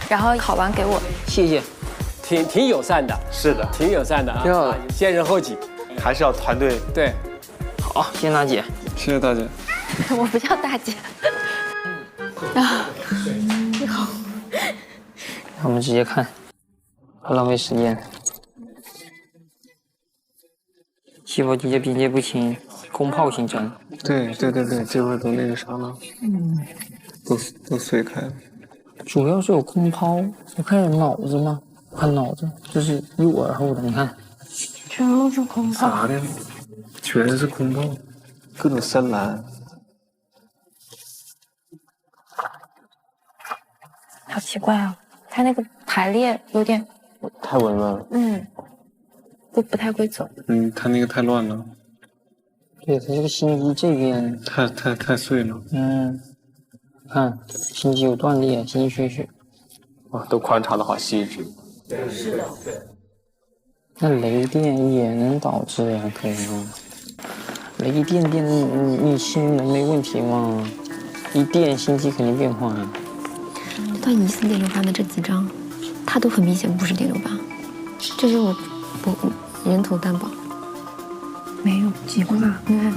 然后考完给我。谢谢。挺友善的。是的，挺友善的啊。挺好的，先人后己，还是要团队。对。好，谢谢大姐。谢谢大姐。我不叫大姐。啊，你好。我们直接看，不浪费时间。细胞机械边界不清，空泡形成。对，这会都那个啥了，都碎开了。主要是有空泡，我看有脑子吗？看脑子，这是右耳后的，你看，全都是空泡。啥的？全是空泡，各种深蓝。好奇怪啊，它那个排列有点太紊乱了。不太规则。它那个太乱了。对，它这个心肌这边太碎了。看心肌有断裂，心肌缺血。哇，都观察的好细致。是的。那雷电也能导致呀，可以吗？雷电你心能没问题吗？一电心肌肯定变化呀。他疑似电流斑的这几张，他都很明显不是电流斑，这是我人头担保。没有计划，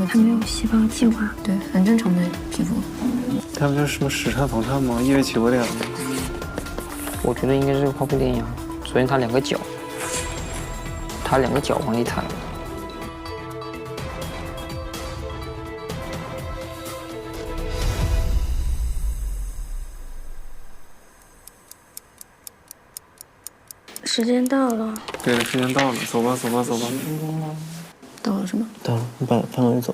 他没有细胞计划，对，很正常的皮肤。他们是什么室颤房颤吗？异位起搏点吗？我觉得应该是跨步电压。首先他两个脚往里抬，时间到了。对，时间到了，走吧，走吧，走吧。到了是吗？到了，你把范围走。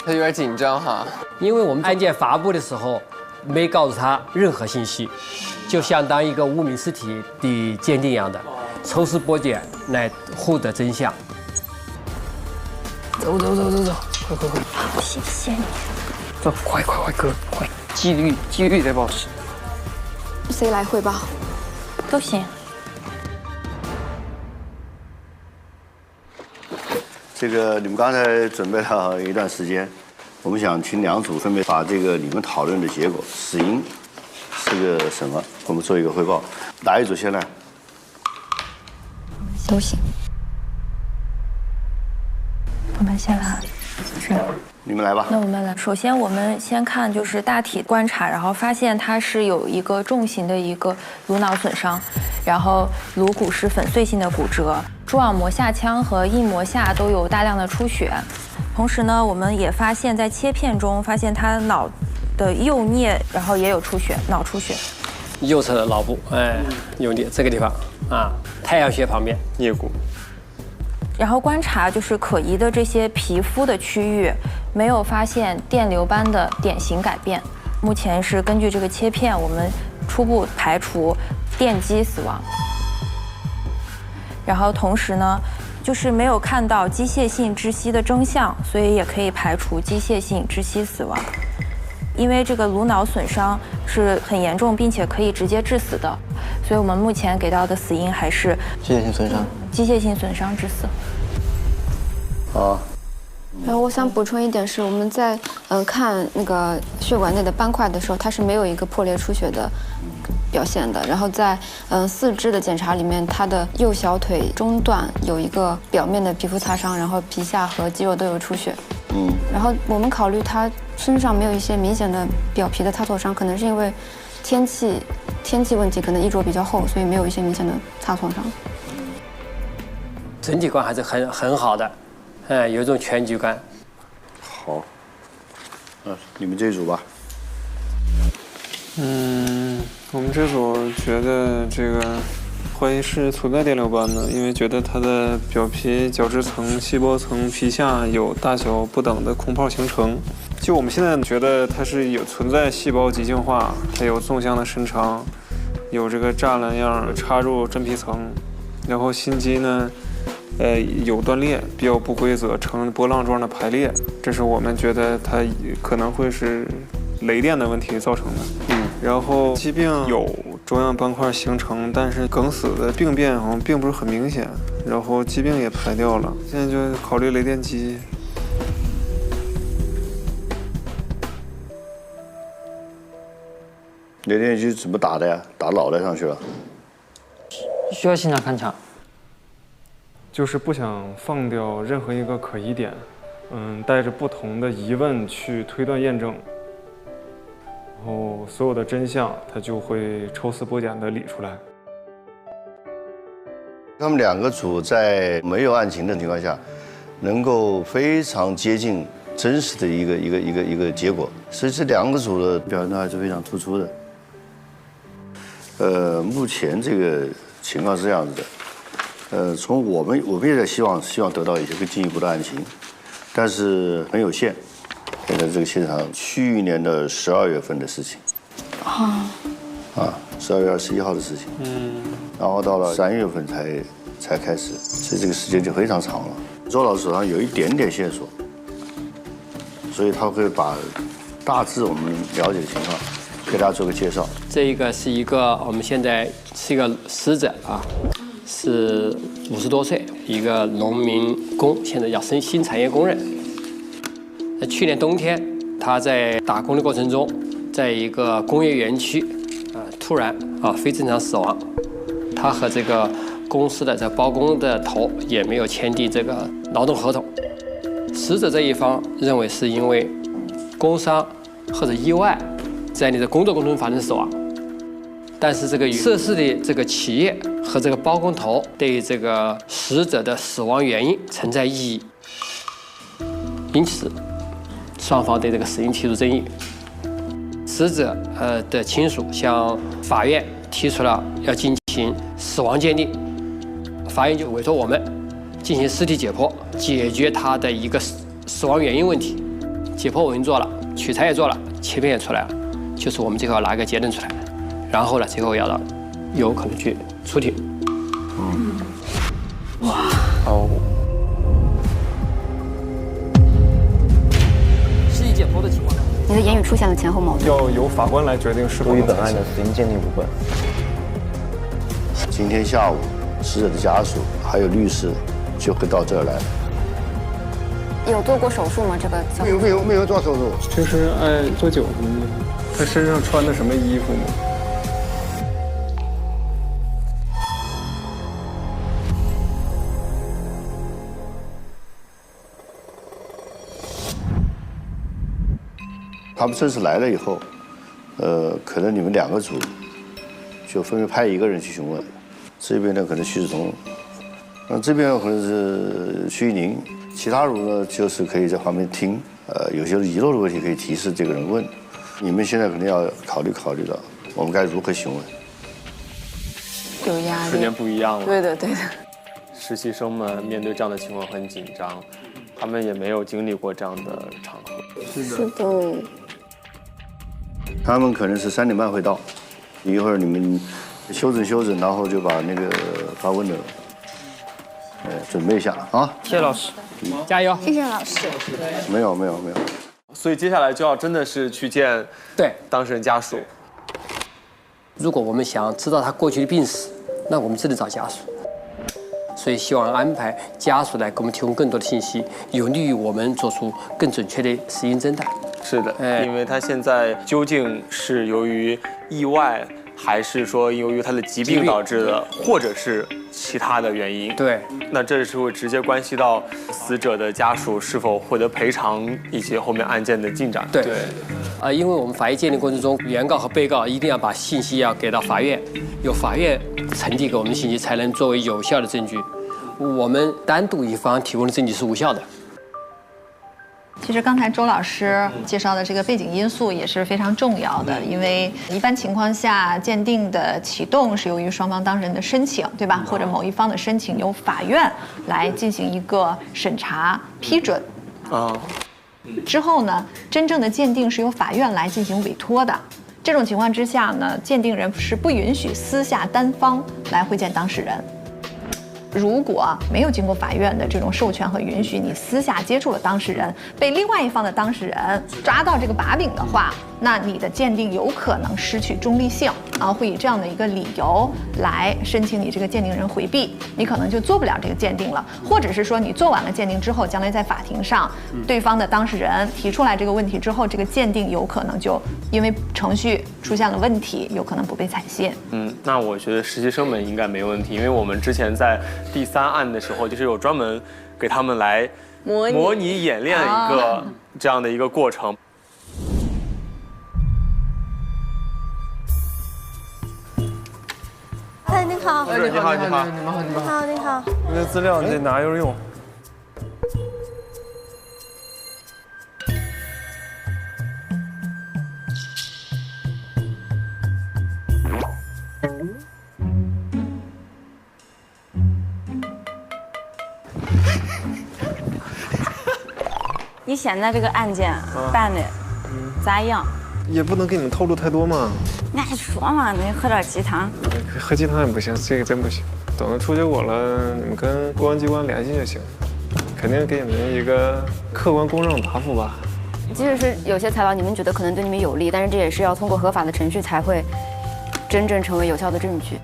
他有点紧张哈，因为我们案件发布的时候没告诉他任何信息，就相当一个无名尸体的鉴定一样的，抽丝剥茧来获得真相。走，快！好，谢谢你。走，快，哥，快！纪律得保持。谁来汇报？都行。这个你们刚才准备了一段时间，我们想请两组分别把这个你们讨论的结果，死因是个什么，我们做一个汇报。哪一组先来？都行。我们先来。是。你们来吧。那我们来，首先我们先看就是大体观察，然后发现它是有一个重型的一个颅脑损伤，然后颅骨是粉碎性的骨折，蛛网膜下腔和硬膜下都有大量的出血。同时呢，我们也发现在切片中发现他脑的右颞，然后也有出血，脑出血。右侧的脑部，右颞这个地方啊，太阳穴旁边颞骨。然后观察就是可疑的这些皮肤的区域，没有发现电流般的典型改变。目前是根据这个切片，我们初步排除电击死亡。然后同时呢，就是没有看到机械性窒息的征象，所以也可以排除机械性窒息死亡。因为这个颅脑损伤是很严重，并且可以直接致死的，所以我们目前给到的死因还是机械性损伤。机械性损伤致死。好。然后我想补充一点是，我们在看那个血管内的斑块的时候，它是没有一个破裂出血的表现的。然后在四肢的检查里面，它的右小腿中段有一个表面的皮肤擦伤，然后皮下和肌肉都有出血。然后我们考虑他身上没有一些明显的表皮的擦挫伤，可能是因为天气问题，可能衣着比较厚，所以没有一些明显的擦挫伤。整体观还是很好的，有一种全局观。好，你们这一组吧。我们这组觉得这个怀疑是存在电流斑的，因为觉得它的表皮、角质层、细胞层、皮下有大小不等的空泡形成。就我们现在觉得它是有存在细胞极性化，它有纵向的伸长，有这个栅栏样插入真皮层，然后心肌呢，有断裂，比较不规则，呈波浪状的排列，这是我们觉得它可能会是雷电的问题造成的。然后疾病有中央斑块形成，但是梗死的病变好像并不是很明显，然后疾病也排掉了，现在就考虑雷电击。雷电击怎么打的呀？打脑袋上去了？需要现场勘查。就是不想放掉任何一个可疑点，带着不同的疑问去推断验证，然后所有的真相它就会抽丝剥茧地理出来。他们两个组在没有案情的情况下，能够非常接近真实的一个结果，所以这两个组的表现都还是非常突出的。目前这个情况是这样子的。从我们也在希望得到一些更进一步的案情，但是很有限。现在这个现场，去年的12月份的事情， 12月21号的事情，然后到了3月份才开始，所以这个时间就非常长了。周老师手上有一点点线索，所以他会把大致我们了解的情况给大家做个介绍。这一个是一个我们现在是一个死者啊。是50多岁，一个农民工，现在叫新产业工人。去年冬天，他在打工的过程中，在一个工业园区，突然非正常死亡。他和这个公司的这包工的头也没有签订这个劳动合同。死者这一方认为是因为工伤或者意外，在你的工作过程中发生死亡。但是这个涉事的这个企业和这个包工头对这个死者的死亡原因存在异议，因此双方对这个死因提出争议。死者的亲属向法院提出了要进行行死亡鉴定，法院就委托我们进行尸体解剖，解决他的一个死亡原因问题。解剖我们做了，取材也做了，切片也出来了，就是我们最后要拿一个结论出来，然后呢，最后要有可能去出庭。哇哦！尸体解剖的情况呢？你的言语出现了前后矛盾。要由法官来决定是否与本案的死因鉴定无关。今天下午，死者的家属还有律师就会到这儿来。有做过手术吗？这个没有做手术，就是做酒什么的。他身上穿的什么衣服吗？他们正式来了以后，可能你们2个组就分别派1个人去询问，这边呢可能徐子彤，这边可能是徐一宁，其他组呢就是可以在旁边听，有些遗漏的问题可以提示这个人问。你们现在肯定要考虑到，我们该如何询问。有压力，瞬间不一样了。对的。实习生们面对这样的情况很紧张，他们也没有经历过这样的场合。是的。他们可能是3点半会到，一会儿你们休整，然后就把那个发问的，准备一下啊。谢谢老师，加油！谢谢老师。没有。所以接下来就要真的是去见当事人家属。如果我们想知道他过去的病史，那我们只能找家属。所以希望安排家属来给我们提供更多的信息，有利于我们做出更准确的死因侦探。是的，因为他现在究竟是由于意外，还是说由于他的疾病导致的，或者是其他的原因？对，那这是会直接关系到死者的家属是否获得赔偿，以及后面案件的进展。对，因为我们法医鉴定过程中，原告和被告一定要把信息要给到法院，由法院呈递给我们的信息，才能作为有效的证据。我们单独一方提供的证据是无效的。其实刚才周老师介绍的这个背景因素也是非常重要的，因为一般情况下，鉴定的启动是由于双方当事人的申请，对吧？或者某一方的申请，由法院来进行一个审查批准。之后呢，真正的鉴定是由法院来进行委托的。这种情况之下呢，鉴定人是不允许私下单方来会见当事人。如果没有经过法院的这种授权和允许，你私下接触了当事人，被另外一方的当事人抓到这个把柄的话，那你的鉴定有可能失去中立性，会以这样的一个理由来申请你这个鉴定人回避，你可能就做不了这个鉴定了，或者是说你做完了鉴定之后，将来在法庭上，对方的当事人提出来这个问题之后，这个鉴定有可能就因为程序出现了问题，有可能不被采信。那我觉得实习生们应该没问题，因为我们之前在第3案的时候，就是有专门给他们来模拟演练一个这样的一个过程。哎，你好。你好。你好。你的资料你得拿着用。你现在这个案件办的咋样？也不能给你们透露太多嘛。那说嘛，你喝点鸡汤。喝鸡汤也不行，这个真不行。等到出结果了，你们跟公安机关联系就行，肯定给你们一个客观公正的答复吧。即使是有些材料你们觉得可能对你们有利，但是这也是要通过合法的程序才会真正成为有效的证据。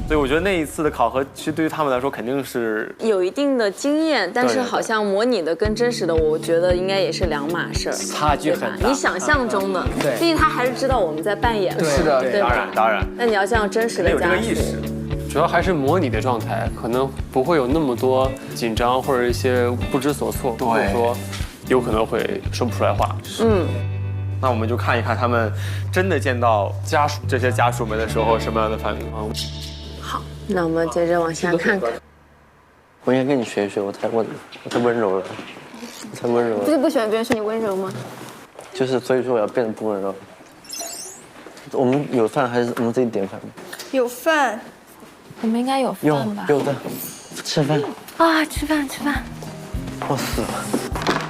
所以我觉得那一次的考核，其实对于他们来说肯定是有一定的经验，但是好像模拟的跟真实的，我觉得应该也是两码事儿，差距很大。你想象中的，对，毕竟他还是知道我们在扮演，是的，对，当然。那你要这样真实的有这个意识，主要还是模拟的状态，可能不会有那么多紧张或者一些不知所措，或者说有可能会说不出来话。那我们就看一看他们真的见到这些家属们的时候什么样的反应啊。那我们接着往下看看。我应该跟你学一学，我太温柔了，我太温柔了。不是不喜欢别人说你温柔吗？就是所以说我要变得不温柔。我们有饭还是我们自己点饭？有饭，我们应该有饭吧？有的，吃饭。啊，吃饭。我死了，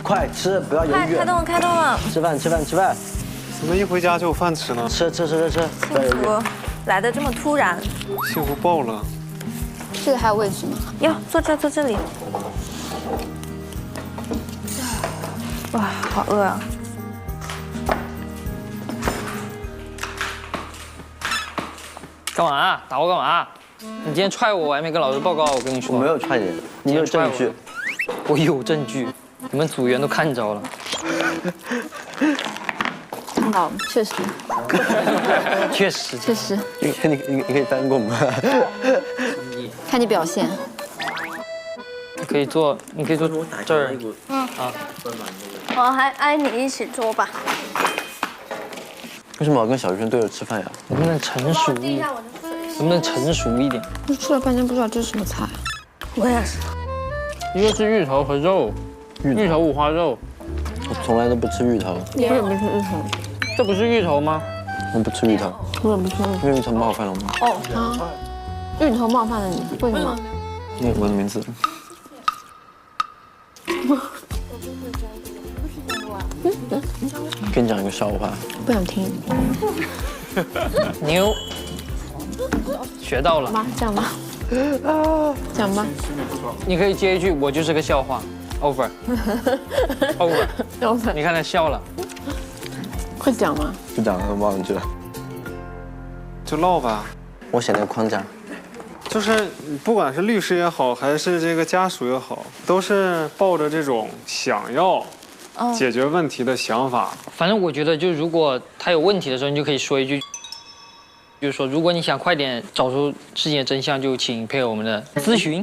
快吃，不要犹豫。开动了。吃饭。怎么一回家就有饭吃呢？吃，不要犹豫。来的这么突然，幸福爆了。这个还有位置吗？哟，坐这里。哇，好饿啊！干嘛啊？打我干嘛？你今天踹我，我还没跟老师报告。我跟你说，我没有踹你，你有证据。我有证据，你们组员都看着了。好，确实。确实。你可以翻过吗？看你表现。你可以坐这儿。我还挨你一起坐吧。为什么要跟小学生对着吃饭呀？能不能成熟一点？我吃了半天不知道这是什么菜。我也是。一个是芋头和肉，芋头五花肉。我从来都不吃芋头。我也不吃芋头。这不是芋头吗？我不吃芋头。我也不吃。因为芋头冒犯了我吗？哦，芋头冒犯了你，为什么？因为我的名字。跟你讲一个笑话。不想听。牛。学到了。妈，讲吧。讲吧。你可以接一句，我就是个笑话。over。你看他笑了。会讲吗？不讲了，忘记了。就唠吧。我写那个框架。就是不管是律师也好，还是这个家属也好，都是抱着这种想要解决问题的想法。反正我觉得，就如果他有问题的时候，你就可以说一句，就是说，如果你想快点找出事情的真相，就请配合我们的咨询。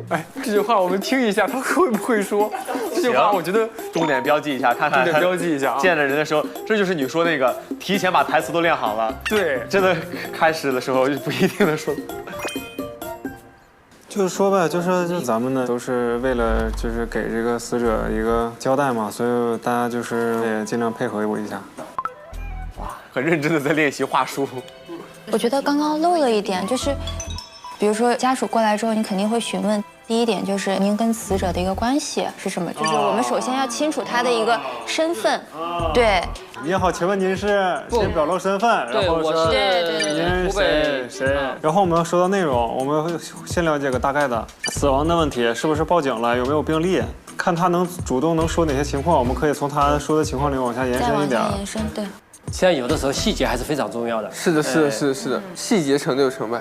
哎，这句话我们听一下，他会不会说？这句话我觉得重点标记一下，看看。重点标记一下啊！见了人的时候，这就是你说那个提前把台词都练好了。对，真的开始的时候就不一定能说。就是说吧，就咱们呢都是为了就是给这个死者一个交代嘛，所以大家就是也尽量配合我一下。哇，很认真的在练习话术。我觉得刚刚漏了一点，就是，比如说家属过来之后，你肯定会询问。第一点就是您跟死者的一个关系是什么？就是我们首先要清楚他的一个身份。对。您好，请问您是先表露身份，然后说您谁？然后我们要说到内容，我们会先了解个大概的死亡的问题，是不是报警了，有没有病历，看他能主动能说哪些情况，我们可以从他说的情况里往下延伸一点。延伸，对。现在有的时候细节还是非常重要的。是的，细节成就成败。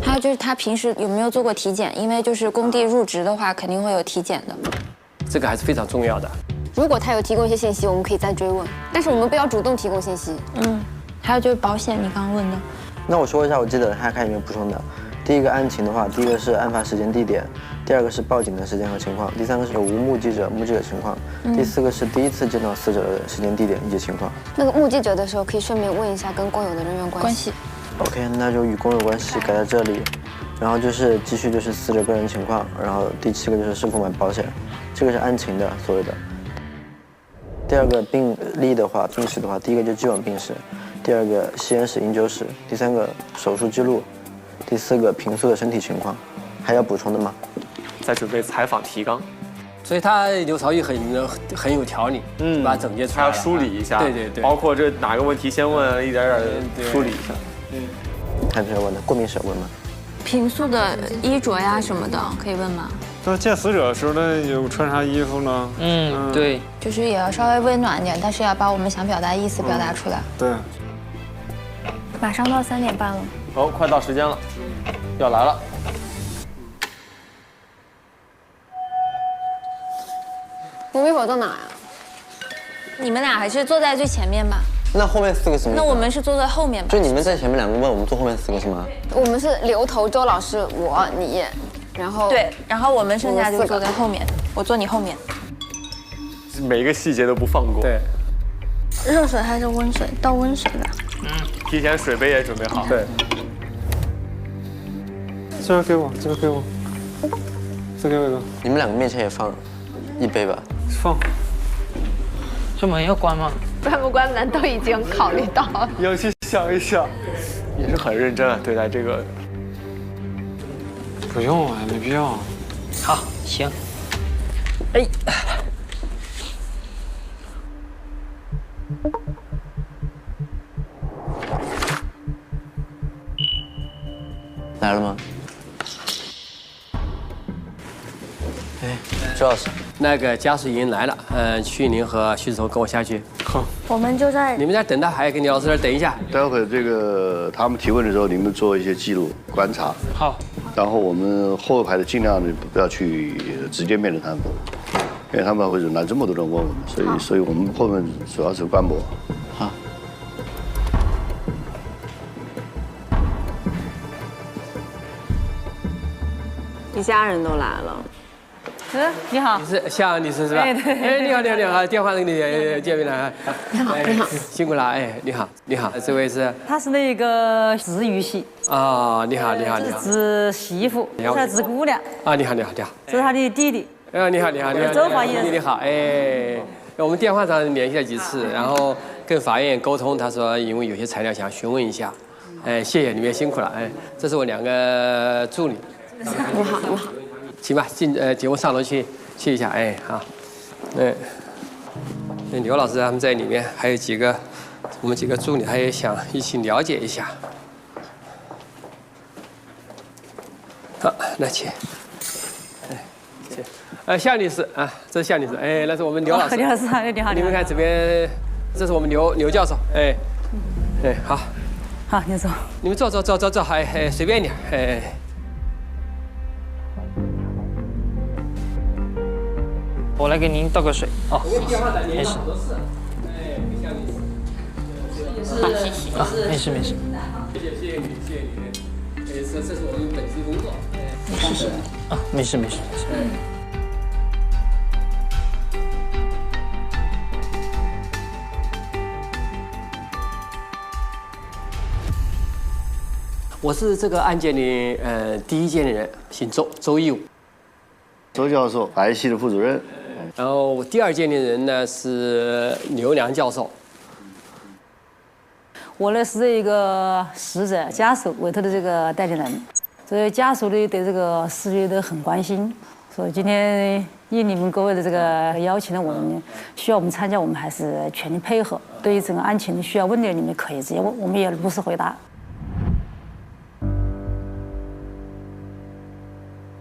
还有就是他平时有没有做过体检？因为就是工地入职的话，肯定会有体检的。这个还是非常重要的。如果他有提供一些信息，我们可以再追问，但是我们不要主动提供信息。还有就是保险，你刚刚问的。那我说一下，我记得还看有没有补充的。第一个案情的话，第一个是案发时间地点，第二个是报警的时间和情况，第三个是有无目击者情况，第四个是第一次见到死者的时间地点以及情况。那个目击者的时候，可以顺便问一下跟工友的人员关系。OK， 那就与工友关系改在这里，然后就是继续就是死者个人情况，然后第7个就是是否买保险，这个是案情的所谓的。第二个病历的话，病史的话，第一个就既往病史，第二个吸烟史、饮酒史，第3个手术记录，第4个平素的身体情况，还要补充的吗？在准备采访提纲。所以他刘朝玉很有条理，把它整洁出来，他要梳理一下，对，包括这哪个问题先问，一点点梳理一下。看谁问的，过敏史问吗？平素的衣着呀什么的可以问吗？就是见死者的时候呢，有穿啥衣服呢？对，就是也要稍微温暖一点，但是要把我们想表达的意思表达出来。对。马上到3点半了。好，快到时间了，要来了。吴一会到哪呀？你们俩还是坐在最前面吧。那后面4个什么？那我们是坐在后面吧？就你们在前面2个问，我们坐后面4个是吗？我们是刘头、周老师、我、你，然后对，然后我们剩下就坐在后面，我坐你后面。每一个细节都不放过。对。热水还是温水？倒温水吧。提前水杯也准备好。对。这个给我，这个给我，再给我一个。你们2个面前也放1杯吧。放。这门要关吗？关不关门都已经考虑到了。要去想一想，也是很认真啊对待这个。不用啊，没必要。好，行。哎。来了吗？哎，周老师，那个家属已经来了，徐宁和徐子彤跟我下去。好，我们就在你们在等他，还要跟李老师那儿等一下。待会儿这个他们提问的时候，你们做一些记录观察。好。然后我们后排的尽量的不要去直接面对他们，因为他们会忍耐这么多人问我们，所以我们后面主要是观摩。好。一家人都来了。你好，你是夏女士是吧？哎对哎，你好，你好，你好，电话跟你见面了。你好，你好，辛苦了，哎，你好，你好，这位是？他是那个子玉系。啊，你好，你好，你好。子媳妇，这是子姑娘。啊，你好，你好，你好。这是他的弟弟。你好，你好，你好。周法医。你好，哎，我们电话上联系了几次，然后跟法院沟通，他说因为有些材料想询问一下，哎，谢谢你们也辛苦了，哎，这是我2个助理。你好，你好。行吧，节目上楼去一下，哎，好，刘老师他们在里面，还有我们几个助理，还也想一起了解一下。好，来请，夏女士啊，这是夏女士，哎，那是我们刘老师。刘老师，你好。你们看这边，这是我们刘教授，哎，好。好，你坐。你们坐，还随便点，哎。我来给您倒个水。哦，没事。啊，没事没事。谢谢你。这是我们本职工作。谢谢。啊，没事。我是这个案件的第一件人，姓周义武，周教授，法医系的副主任。然后第2件的人呢是刘良教授。我呢是一个死者家属委托的这个代理人，所以家属呢对这个事件都很关心，所以今天应你们各位的这个邀请呢，我们需要我们参加，我们还是全力配合。对于整个案情需要问的，你们可以直接问，我们也如实回答。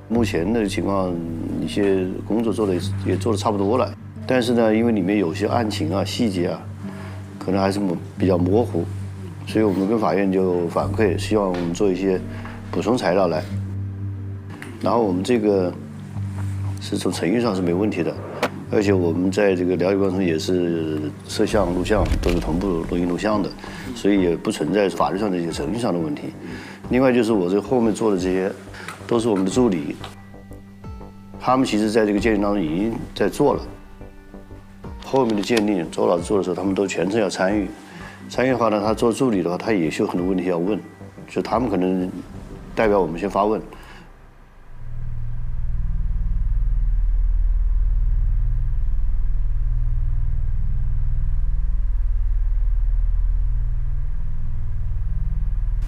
目前的情况，一些工作也做得差不多了，但是呢，因为里面有些案情啊、细节啊，可能还是比较模糊，所以我们跟法院就反馈，希望我们做一些补充材料来。然后我们这个是从程序上是没问题的，而且我们在这个了解过程中也是摄像、录像都是同步录音录像的，所以也不存在法律上的一些程序上的问题。另外就是我这后面做的这些。都是我们的助理，他们其实在这个鉴定当中已经在做了。后面的鉴定，周老师做的时候，他们都全程要参与。参与的话呢，他做助理的话，他也是有很多问题要问，就他们可能代表我们先发问。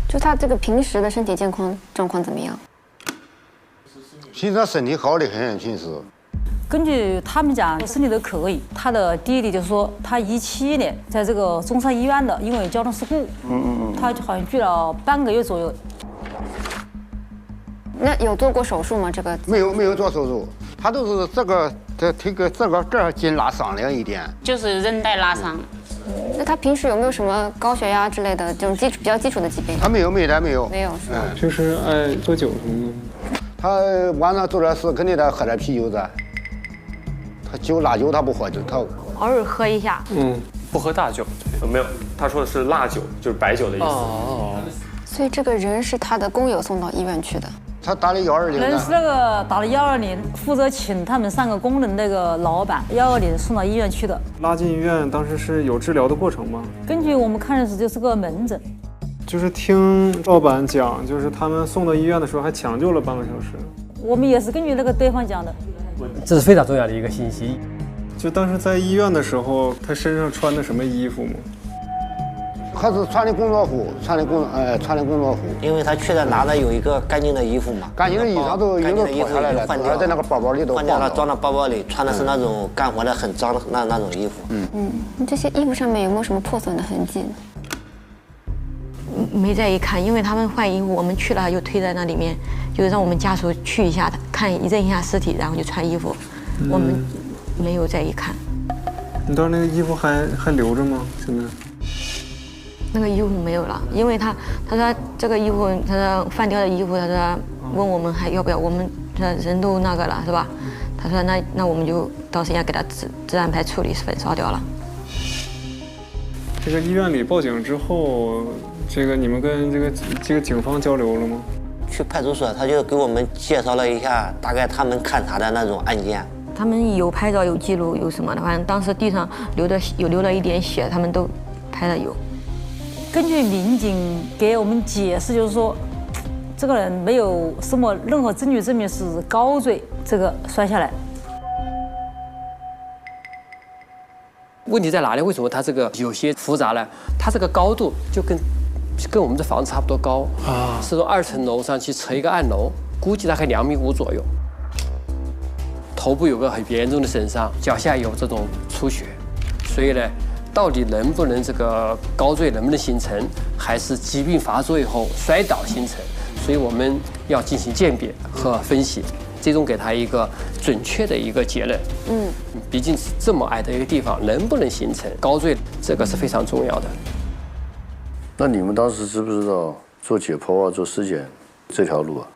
就他这个平时的身体健康状况怎么样？其实他身体好得很，其实。根据他们讲，身体都可以。他的弟弟就说，他17年在这个中山医院的，因为交通事故，他好像住了半个月左右。那有做过手术吗？这个没有做手术，他都是这个这儿筋拉伤了一点，就是韧带拉伤。那他平时有没有什么高血压之类的这种比较基础的疾病？他没有。没有是吧？就是爱喝酒什么的。他晚上做点事肯定得喝点啤酒噻。他辣酒他不喝，他偶尔喝一下。不喝大酒。没有，他说的是辣酒，就是白酒的意思。所以这个人是他的工友送到医院去的。他打了120。人是那个打了120，负责请他们3个工人那个老板120送到医院去的。拉进医院当时是有治疗的过程吗？根据我们看的是就是个门诊。就是听老板讲，就是他们送到医院的时候还抢救了半个小时。我们也是根据那个对方讲的。这是非常重要的一个信息。就当时在医院的时候，他身上穿的什么衣服吗？还是穿的工作服，穿的工作服。因为他去的拿的有一个干净的衣服嘛，干净的衣裳都有的脱下来了，换掉了，在那个包包里头换掉了，装到包包里，穿的是那种干活的很脏的那种衣服。这些衣服上面有没有什么破损的痕迹呢？没再一看，因为他们换衣服，我们去了就推在那里面，就让我们家属去一下，看认一下尸体，然后就穿衣服。我们没有再一看。你当时那个衣服还留着吗？现在？那个衣服没有了，因为他说这个衣服，他说换掉的衣服，他说问我们还要不要，我们说人都那个了是吧？他说那我们就到时间给他自然排处理，焚烧掉了。这个医院里报警之后，这个你们跟这个警方交流了吗？去派出所，他就给我们介绍了一下大概他们勘察的那种案件。他们有拍照有记录有什么的，反正当时地上流了一点血，他们都拍了有。根据民警给我们解释，就是说，这个人没有任何证据证明是高坠这个摔下来。问题在哪里？为什么它这个有些复杂呢？它这个高度就跟我们这房子差不多高啊，是从2层楼上去拆一个暗楼，估计大概2.5米左右。头部有个很严重的损伤，脚下有这种出血，所以呢。到底能不能这个高坠能不能形成，还是疾病发作以后摔倒形成？所以我们要进行鉴别和分析，最终给他一个准确的一个结论。毕竟是这么矮的一个地方，能不能形成高坠，这个是非常重要的。那你们当时知不知道做解剖啊、做尸检这条路啊？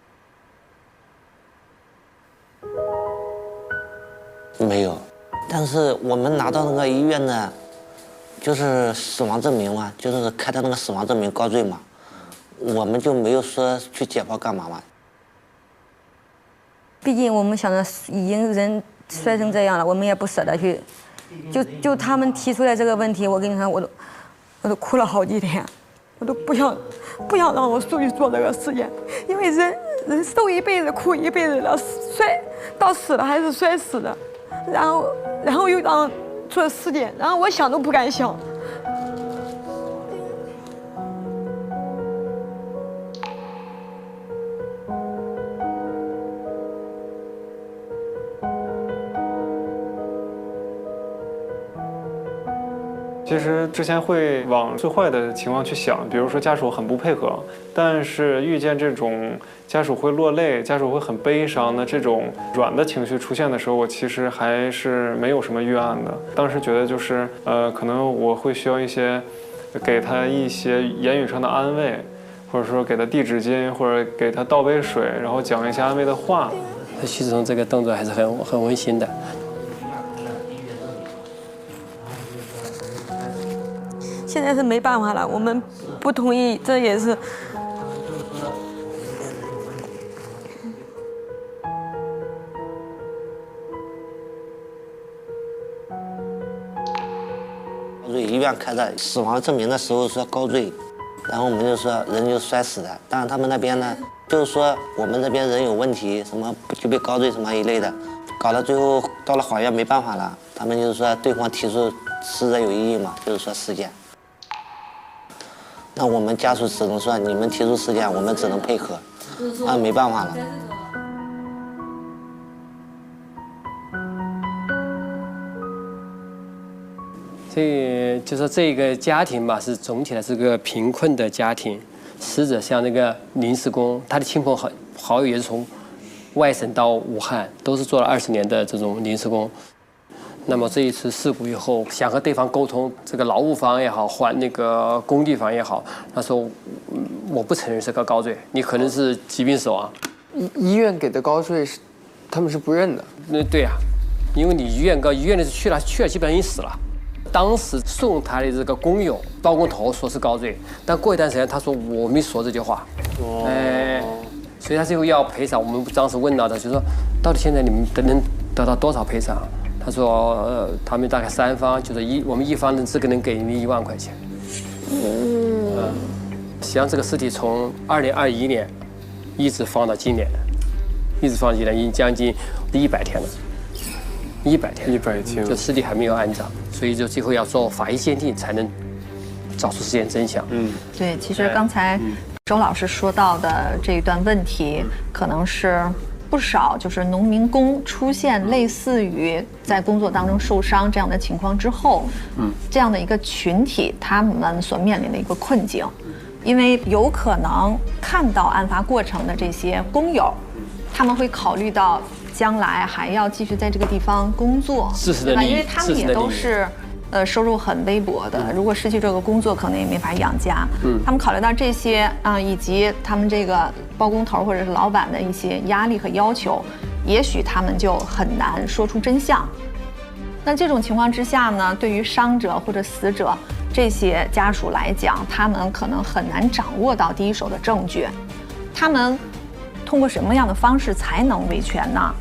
没有，但是我们拿到那个医院呢。就是死亡证明嘛，就是开的那个死亡证明高坠嘛，我们就没有说去解剖干嘛嘛。毕竟我们想着已经人摔成这样了，我们也不舍得去。就他们提出来这个问题，我跟你说，我都哭了好几天，我都不想让我叔去做这个实验，因为人受一辈子苦一辈子了，摔到死了还是摔死的，然后又让。做尸检，然后我想都不敢想。其实之前会往最坏的情况去想，比如说家属很不配合，但是遇见这种家属会落泪、家属会很悲伤的这种软的情绪出现的时候，我其实还是没有什么预案的。当时觉得就是可能我会需要给他一些言语上的安慰，或者说给他递纸巾，或者给他倒杯水，然后讲一些安慰的话。徐志忠这个动作还是很温馨的。现在是没办法了，我们不同意，这也是。医院开的死亡证明的时候说高坠，然后我们就说人就摔死的，但是他们那边呢就是说我们这边人有问题，什么就被高坠什么一类的，搞到最后到了法院没办法了，他们就是说对方提出死者有异议嘛，就是说尸检。那我们家属只能说你们提出尸检，我们只能配合，那没办法了。所以就说这个家庭吧，是总体来是个贫困的家庭。死者像那个临时工，他的亲朋好友也是从外省到武汉，都是做了20年的这种临时工。那么这一次事故以后，想和对方沟通，这个劳务方也好，换那个工地方也好，他说我不承认是个高坠，你可能是疾病死亡。医院给的高坠是，他们是不认的。对呀，因为你医院的去了基本上已经死了。当时送他的这个工友包工头说是高坠，但过一段时间他说我没说这句话，所以他最后要赔偿。我们当时问到他，就说到底现在你们能得到多少赔偿？他说他们大概3方，就是我们一方只能给你1万块钱。实际上这个尸体从2021年一直放到今年，已经将近100天了。100天，100天，就尸体还没有安葬，所以就最后要做法医鉴定才能找出事件真相。对，其实刚才周老师说到的这一段问题，可能是不少就是农民工出现类似于在工作当中受伤这样的情况之后，这样的一个群体他们所面临的一个困境，因为有可能看到案发过程的这些工友，他们会考虑到将来还要继续在这个地方工作，对吧？因为他们也都是。收入很微薄的，如果失去这个工作，可能也没法养家。他们考虑到这些以及他们这个包工头或者是老板的一些压力和要求，也许他们就很难说出真相。那这种情况之下呢，对于伤者或者死者这些家属来讲，他们可能很难掌握到第一手的证据。他们通过什么样的方式才能维权呢？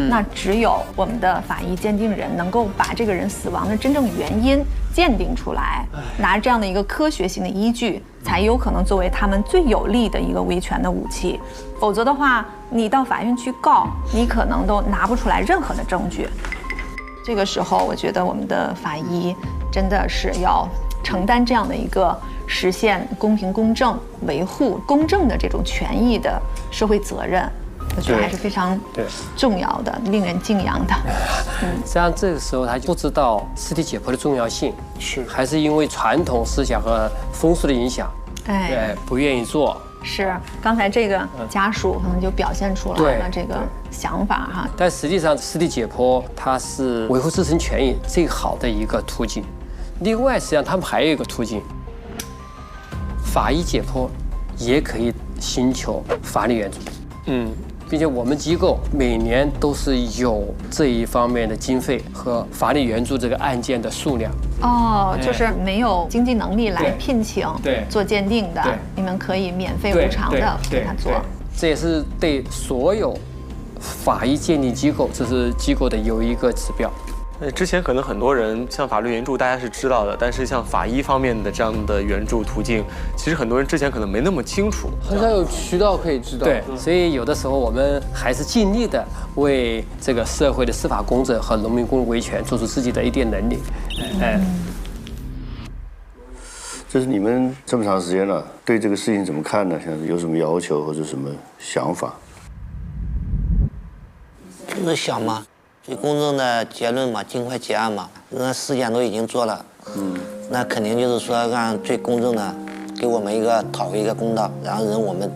那只有我们的法医鉴定人能够把这个人死亡的真正原因鉴定出来，拿这样的一个科学性的依据，才有可能作为他们最有力的一个维权的武器。否则的话，你到法院去告，你可能都拿不出来任何的证据。这个时候，我觉得我们的法医真的是要承担这样的一个实现公平公正、维护公正的这种权益的社会责任。我觉得还是非常重要的，令人敬仰的。实际上这个时候他不知道尸体解剖的重要性，还是因为传统思想和风俗的影响，不愿意做。是，刚才这个家属可能就表现出来了这个想法哈。但实际上，尸体解剖它是维护自身权益最好的一个途径。另外，实际上他们还有一个途径，法医解剖也可以寻求法律援助。并且我们机构每年都是有这一方面的经费和法律援助这个案件的数量。就是没有经济能力来聘请做鉴定的，你们可以免费无偿的给他做。这也是对所有法医鉴定机构，这是机构的有一个指标。之前可能很多人像法律援助大家是知道的，但是像法医方面的这样的援助途径，其实很多人之前可能没那么清楚，很少有渠道可以知道。对，所以有的时候我们还是尽力的为这个社会的司法公正和农民工维权做出自己的一点能力。这是你们这么长时间了，对这个事情怎么看呢？像有什么要求或者什么想法？就是想嘛。最公正的结论嘛，尽快结案嘛。那尸检都已经做了，那肯定就是说让最公正的给我们讨回一个公道，然后我们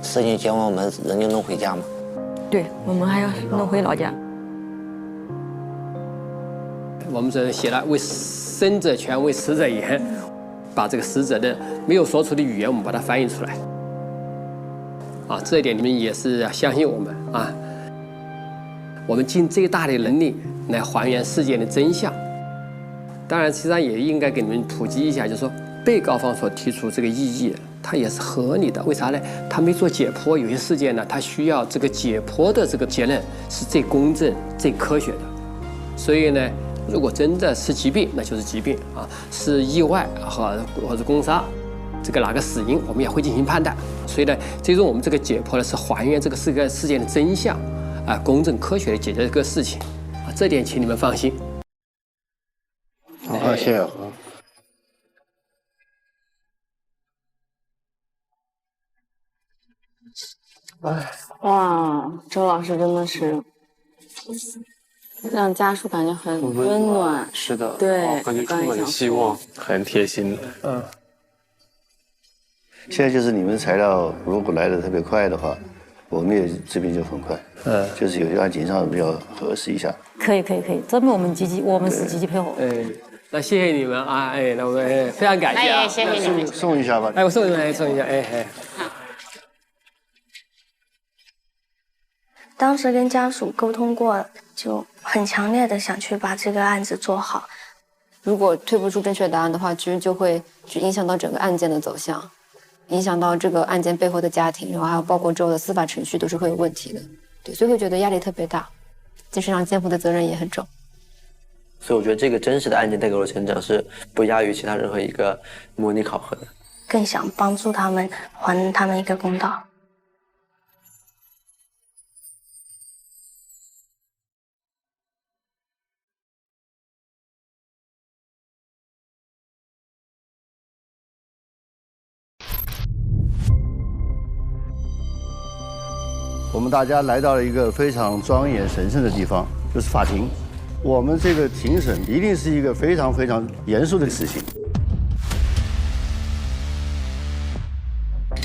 事情结完，我们人就能回家嘛。对，我们还要能回老家。我们这写了为生者权，为死者言，把这个死者的没有说出的语言，我们把它翻译出来。这一点你们也是要相信我们啊。我们尽最大的能力来还原事件的真相。当然，实际上也应该给你们普及一下，就是说被告方所提出这个异议，它也是合理的。为啥呢？他没做解剖，有些事件呢，他需要这个解剖的这个结论是最公正、最科学的。所以呢，如果真的是疾病，那就是疾病是意外或者工伤，这个哪个死因，我们也会进行判断。所以呢，最终我们这个解剖呢是还原这个事件的真相。公正科学的解决这个事情，这点请你们放心。好，谢谢。哇，周老师真的是让家属感觉很温暖。是的，对，感觉充满希望，很贴心。现在就是你们材料如果来的特别快的话，我们也这边就很快。就是有些案情上比较核实一下。可以，证明我们是积极配合。那谢谢你们啊，那我们非常感谢啊，谢谢你们，送一下吧。我送一下，当时跟家属沟通过，就很强烈的想去把这个案子做好。如果推不出正确答案的话，其实就会影响到整个案件的走向，影响到这个案件背后的家庭，然后还有包括之后的司法程序都是会有问题的。对，所以会觉得压力特别大，精神上肩负的责任也很重。所以我觉得这个真实的案件带给我的成长是不亚于其他任何一个模拟考核的。更想帮助他们，还他们一个公道。我们大家来到了一个非常庄严神圣的地方，就是法庭。我们这个庭审一定是一个非常非常严肃的事情。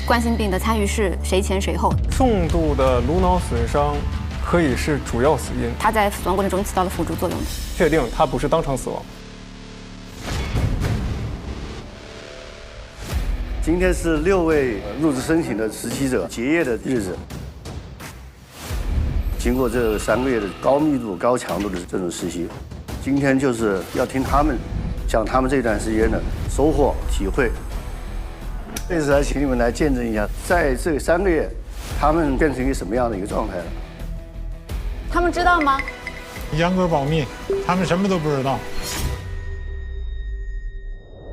冠心病的参与是谁前谁后？重度的颅脑损伤可以是主要死因。他在死亡过程中起到了辅助作用。确定他不是当场死亡。今天是6位入职申请的实习者结业的日子。经过这3个月的高密度、高强度的这种实习，今天就是要听他们讲他们这段时间的收获、体会。这次来请你们来见证一下，在这3个月，他们变成一个什么样的一个状态了？他们知道吗？严格保密，他们什么都不知道。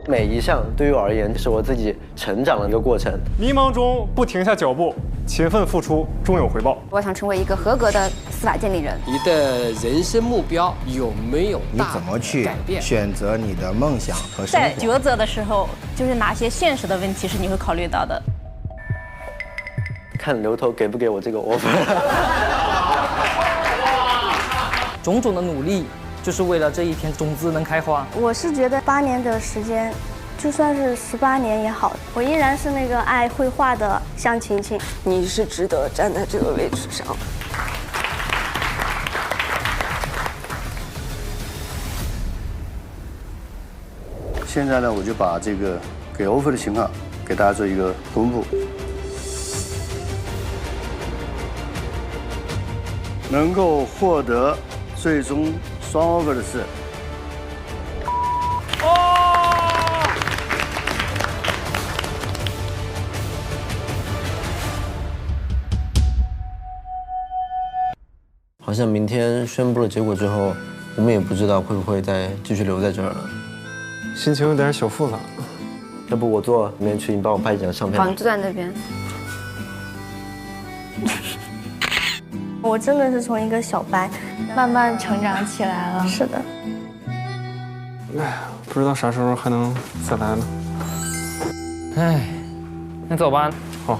每一项对于我而言是我自己成长的一个过程。迷茫中不停下脚步，勤奋付出终有回报。我想成为一个合格的司法鉴定人。你的人生目标有没有你怎么去选择你的梦想和生活？在抉择的时候，就是哪些现实的问题是你会考虑到的？看刘头给不给我这个 offer。种种的努力，就是为了这一片种子能开花。我是觉得8年的时间，就算是18年也好，我依然是那个爱绘画的向晴晴。你是值得站在这个位置上。现在呢，我就把这个给 offer 的情况给大家做一个公布。能够获得最终双 offer 的是。好像明天宣布了结果之后，我们也不知道会不会再继续留在这儿了。心情有点小复杂。要不我坐里面去，你帮我拍几张相片。好，你坐在那边。我真的是从一个小白慢慢成长起来了。是的。哎，不知道啥时候还能再来呢。哎，那走吧。好。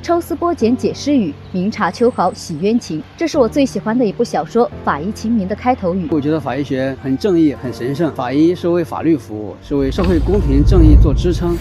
抽丝剥茧解诗语，明察秋毫洗冤情，这是我最喜欢的一部小说《法医秦明》的开头语。我觉得法医学很正义、很神圣，法医是为法律服务，是为社会公平正义做支撑。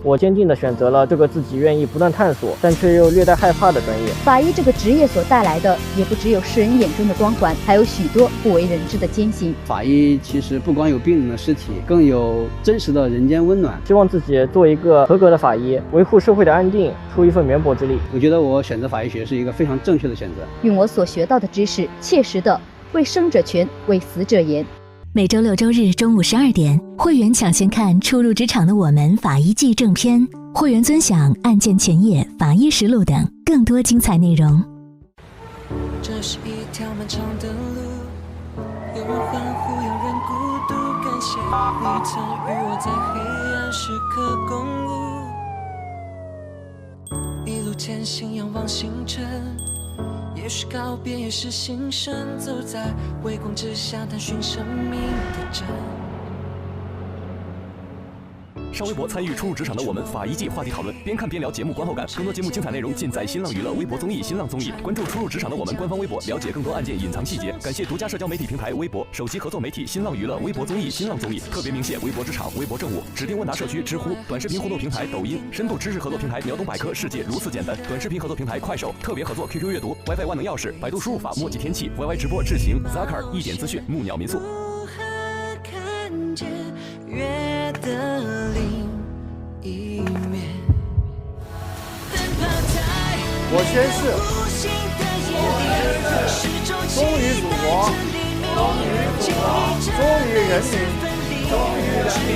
我坚定地选择了这个自己愿意不断探索，但却又略带害怕的专业。法医这个职业所带来的，也不只有世人眼中的光环，还有许多不为人知的艰辛。法医其实不光有病人的尸体，更有真实的人间温暖。希望自己做一个合格的法医，维护社会的安定，出一份绵薄之力。我觉得我选择法医学是一个非常正确的选择。用我所学到的知识，切实的为生者权，为死者言。每周6周日中午12点，会员抢先看初入职场的我们法医季正片，会员尊享案件前夜、法医实录等更多精彩内容。这是一条漫长的路，有人欢呼，有人孤独，感谢你曾与我在黑暗时刻共舞，一路前行，仰望星辰。也许告别，也是新生，走在微光之下，探寻生命的真。上微博参与初入职场的我们法医季话题讨论，边看边聊节目观后感。更多节目精彩内容尽在新浪娱乐微博综艺、新浪综艺。关注初入职场的我们官方微博，了解更多案件隐藏细节。感谢独家社交媒体平台微博首席合作媒体新浪娱乐微博综艺、新浪综艺。特别鸣谢微博职场、微博政务指定问答社区知乎、短视频互动平台抖音、深度知识合作平台秒懂百科，世界如此简单。短视频合作平台快手，特别合作 QQ 阅读、WiFi 万能钥匙、百度输入法、墨迹天气、YY 直播智行、Zakar 一点资讯、木鸟民宿。看见月的另一面。我宣誓，忠于祖国，忠于人民，忠于人民。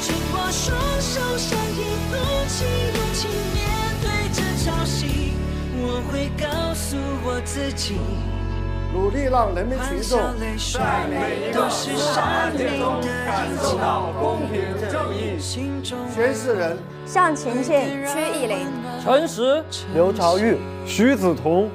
紧握双手，相依，鼓起勇气面对这潮汐。我会告诉我自己，努力让人民群众在每一个法案件中感受到公平正义。宣誓人：向晴晴、薛逸林、陈实、刘朝玉、徐子彤、